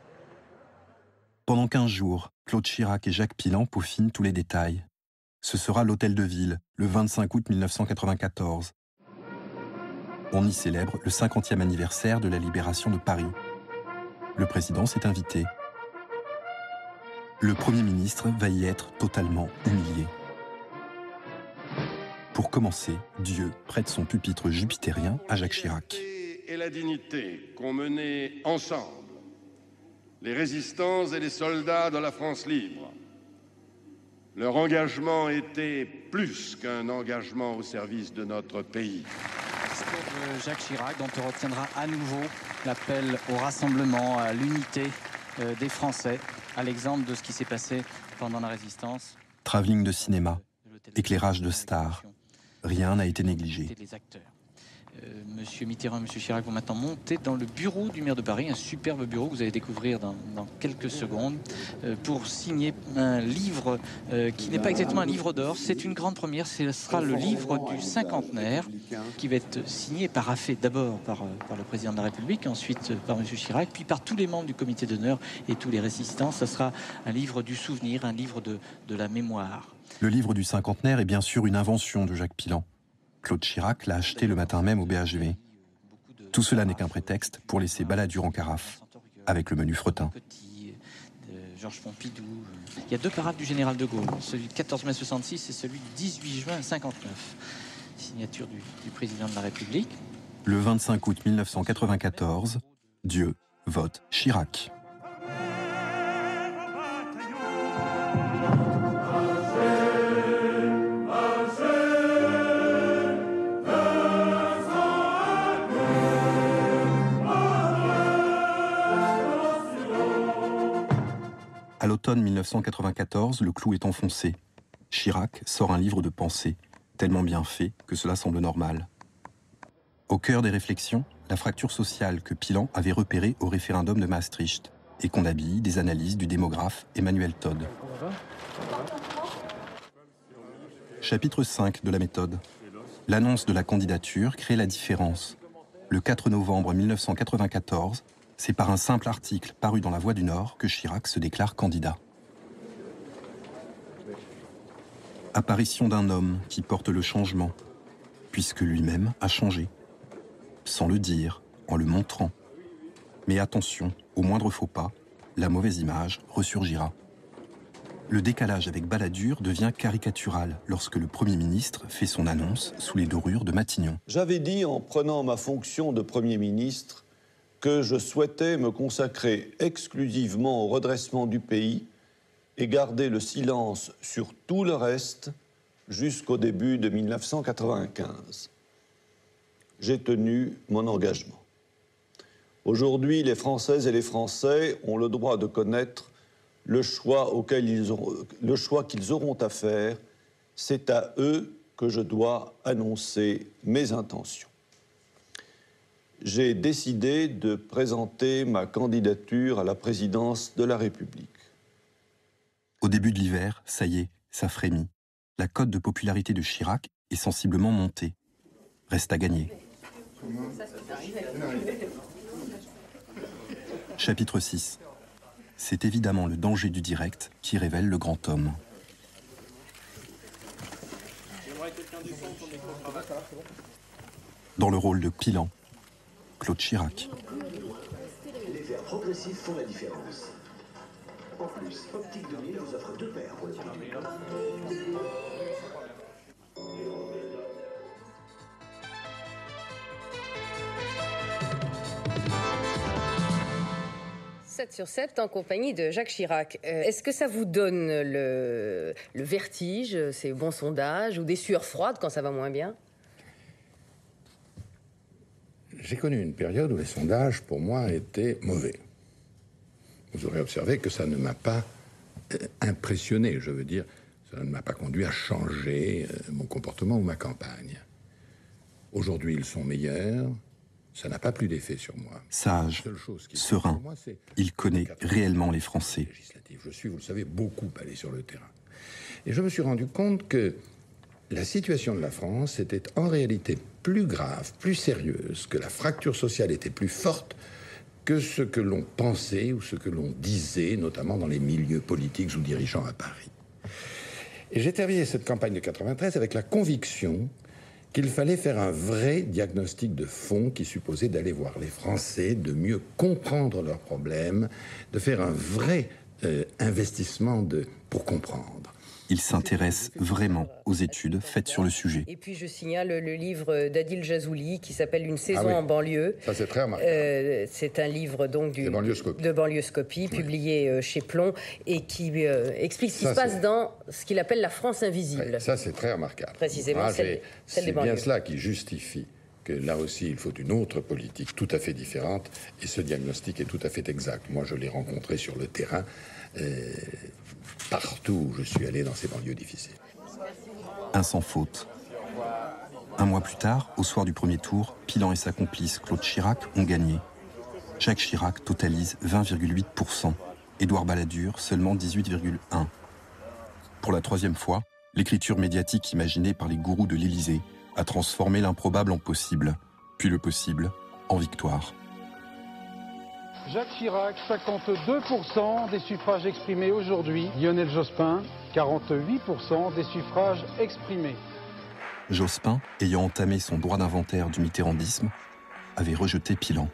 Speaker 1: Pendant 15 jours, Claude Chirac et Jacques Pilan peaufinent tous les détails. Ce sera l'Hôtel de Ville, le 25 août 1994. On y célèbre le 50e anniversaire de la libération de Paris. Le président s'est invité. Le Premier ministre va y être totalement humilié. Pour commencer, Dieu prête son pupitre jupitérien à Jacques Chirac.
Speaker 5: Et la dignité qu'ont mené ensemble les résistants et les soldats de la France libre. Leur engagement était plus qu'un engagement au service de notre pays.
Speaker 11: Jacques Chirac, dont on retiendra à nouveau l'appel au rassemblement, à l'unité des Français, à l'exemple de ce qui s'est passé pendant la Résistance.
Speaker 1: Travelling de cinéma, éclairage de stars, rien n'a été négligé.
Speaker 11: Monsieur Mitterrand et Monsieur Chirac vont maintenant monter dans le bureau du maire de Paris, un superbe bureau que vous allez découvrir dans quelques secondes, pour signer un livre qui n'est pas exactement un livre d'or, c'est une grande première, ce sera le livre du cinquantenaire qui va être signé, paraphé d'abord par le président de la République, ensuite par Monsieur Chirac, puis par tous les membres du comité d'honneur et tous les résistants. Ce sera un livre du souvenir, un livre de la mémoire.
Speaker 1: Le livre du cinquantenaire est bien sûr une invention de Jacques Pilan. Claude Chirac l'a acheté le matin même au BHV. Tout cela n'est qu'un prétexte pour laisser Balladur en carafe, avec le menu fretin.
Speaker 11: Georges Pompidou. Il y a deux parades du général de Gaulle, celui du 14 mai 66 et celui du 18 juin 59. signature du président de la République.
Speaker 1: Le 25 août 1994, Dieu vote Chirac. À l'automne 1994, le clou est enfoncé. Chirac sort un livre de pensée, tellement bien fait que cela semble normal. Au cœur des réflexions, la fracture sociale que Pilan avait repérée au référendum de Maastricht et qu'on habille des analyses du démographe Emmanuel Todd. Chapitre 5 de la méthode. L'annonce de la candidature crée la différence. Le 4 novembre 1994, c'est par un simple article paru dans La Voix du Nord que Chirac se déclare candidat. Apparition d'un homme qui porte le changement, puisque lui-même a changé. Sans le dire, en le montrant. Mais attention, au moindre faux pas, la mauvaise image ressurgira. Le décalage avec Balladur devient caricatural lorsque le Premier ministre fait son annonce sous les dorures de Matignon.
Speaker 12: J'avais dit en prenant ma fonction de Premier ministre que je souhaitais me consacrer exclusivement au redressement du pays et garder le silence sur tout le reste jusqu'au début de 1995. J'ai tenu mon engagement. Aujourd'hui, les Françaises et les Français ont le droit de connaître le choix qu'ils auront à faire. C'est à eux que je dois annoncer mes intentions. J'ai décidé de présenter ma candidature à la présidence de la République.
Speaker 1: Au début de l'hiver, ça y est, ça frémit. La cote de popularité de Chirac est sensiblement montée. Reste à gagner. Chapitre 6. C'est évidemment le danger du direct qui révèle le grand homme. Dans le rôle de Pilan, Claude Chirac.
Speaker 13: Les verres progressifs font la différence. En plus, Optique 2000 vous offre 2 paires pour le prix d'une.
Speaker 14: Sur 7 en compagnie de Jacques Chirac. Est-ce que ça vous donne le vertige, ces bons sondages, ou des sueurs froides quand ça va moins bien?
Speaker 5: J'ai connu une période où les sondages, pour moi, étaient mauvais. Vous aurez observé que ça ne m'a pas impressionné, je veux dire, ça ne m'a pas conduit à changer mon comportement ou ma campagne. Aujourd'hui, ils sont meilleurs. Ça n'a pas plus d'effet sur moi.
Speaker 1: Sage, serein, il connaît réellement les Français.
Speaker 5: Je suis, vous le savez, beaucoup allé sur le terrain. Et je me suis rendu compte que la situation de la France était en réalité plus grave, plus sérieuse, que la fracture sociale était plus forte que ce que l'on pensait ou ce que l'on disait, notamment dans les milieux politiques ou dirigeants à Paris. Et j'ai terminé cette campagne de 93 avec la conviction qu'il fallait faire un vrai diagnostic de fond qui supposait d'aller voir les Français, de mieux comprendre leurs problèmes, de faire un vrai investissement pour comprendre.
Speaker 1: Il s'intéresse vraiment aux études faites sur le sujet.
Speaker 14: Et puis je signale le livre d'Adil Jazouli qui s'appelle Une saison en banlieue.
Speaker 5: Ça c'est très remarquable.
Speaker 14: C'est un livre donc de banlieuscopie publié chez Plomb et qui explique ce qui se passe dans ce qu'il appelle la France invisible.
Speaker 5: Oui, ça c'est très remarquable.
Speaker 14: Précisément celle des banlieues.
Speaker 5: C'est bien cela qui justifie que là aussi il faut une autre politique tout à fait différente et ce diagnostic est tout à fait exact. Moi je l'ai rencontré sur le terrain. Partout où je suis allé dans ces banlieues difficiles.
Speaker 1: Un sans faute. Un mois plus tard, au soir du premier tour, Pilan et sa complice Claude Chirac ont gagné. Jacques Chirac totalise 20,8%, Édouard Balladur seulement 18,1%. Pour la troisième fois, l'écriture médiatique imaginée par les gourous de l'Élysée a transformé l'improbable en possible, puis le possible en victoire.
Speaker 15: Jacques Chirac, 52% des suffrages exprimés aujourd'hui. Lionel Jospin, 48% des suffrages exprimés.
Speaker 1: Jospin, ayant entamé son droit d'inventaire du mitterrandisme, avait rejeté Pilan.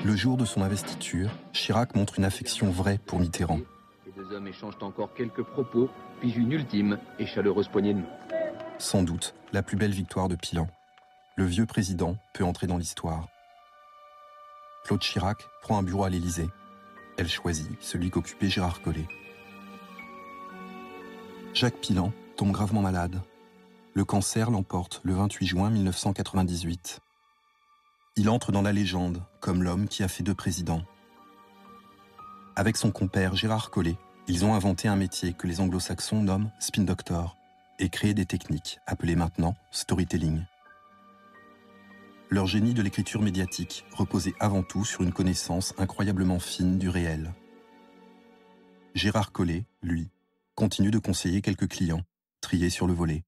Speaker 1: Le jour de son investiture, Chirac montre une affection vraie pour Mitterrand.
Speaker 6: hommes échangent encore quelques propos, puis une ultime et chaleureuse poignée de main.
Speaker 1: Sans doute la plus belle victoire de Pilan. Le vieux président peut entrer dans l'histoire. Claude Chirac prend un bureau à l'Élysée. Elle choisit celui qu'occupait Gérard Collomb. Jacques Pilan tombe gravement malade. Le cancer l'emporte le 28 juin 1998. Il entre dans la légende comme l'homme qui a fait 2 présidents. Avec son compère Gérard Collomb, ils ont inventé un métier que les anglo-saxons nomment spin doctor et créé des techniques appelées maintenant storytelling. Leur génie de l'écriture médiatique reposait avant tout sur une connaissance incroyablement fine du réel. Gérard Collomb, lui, continue de conseiller quelques clients, triés sur le volet.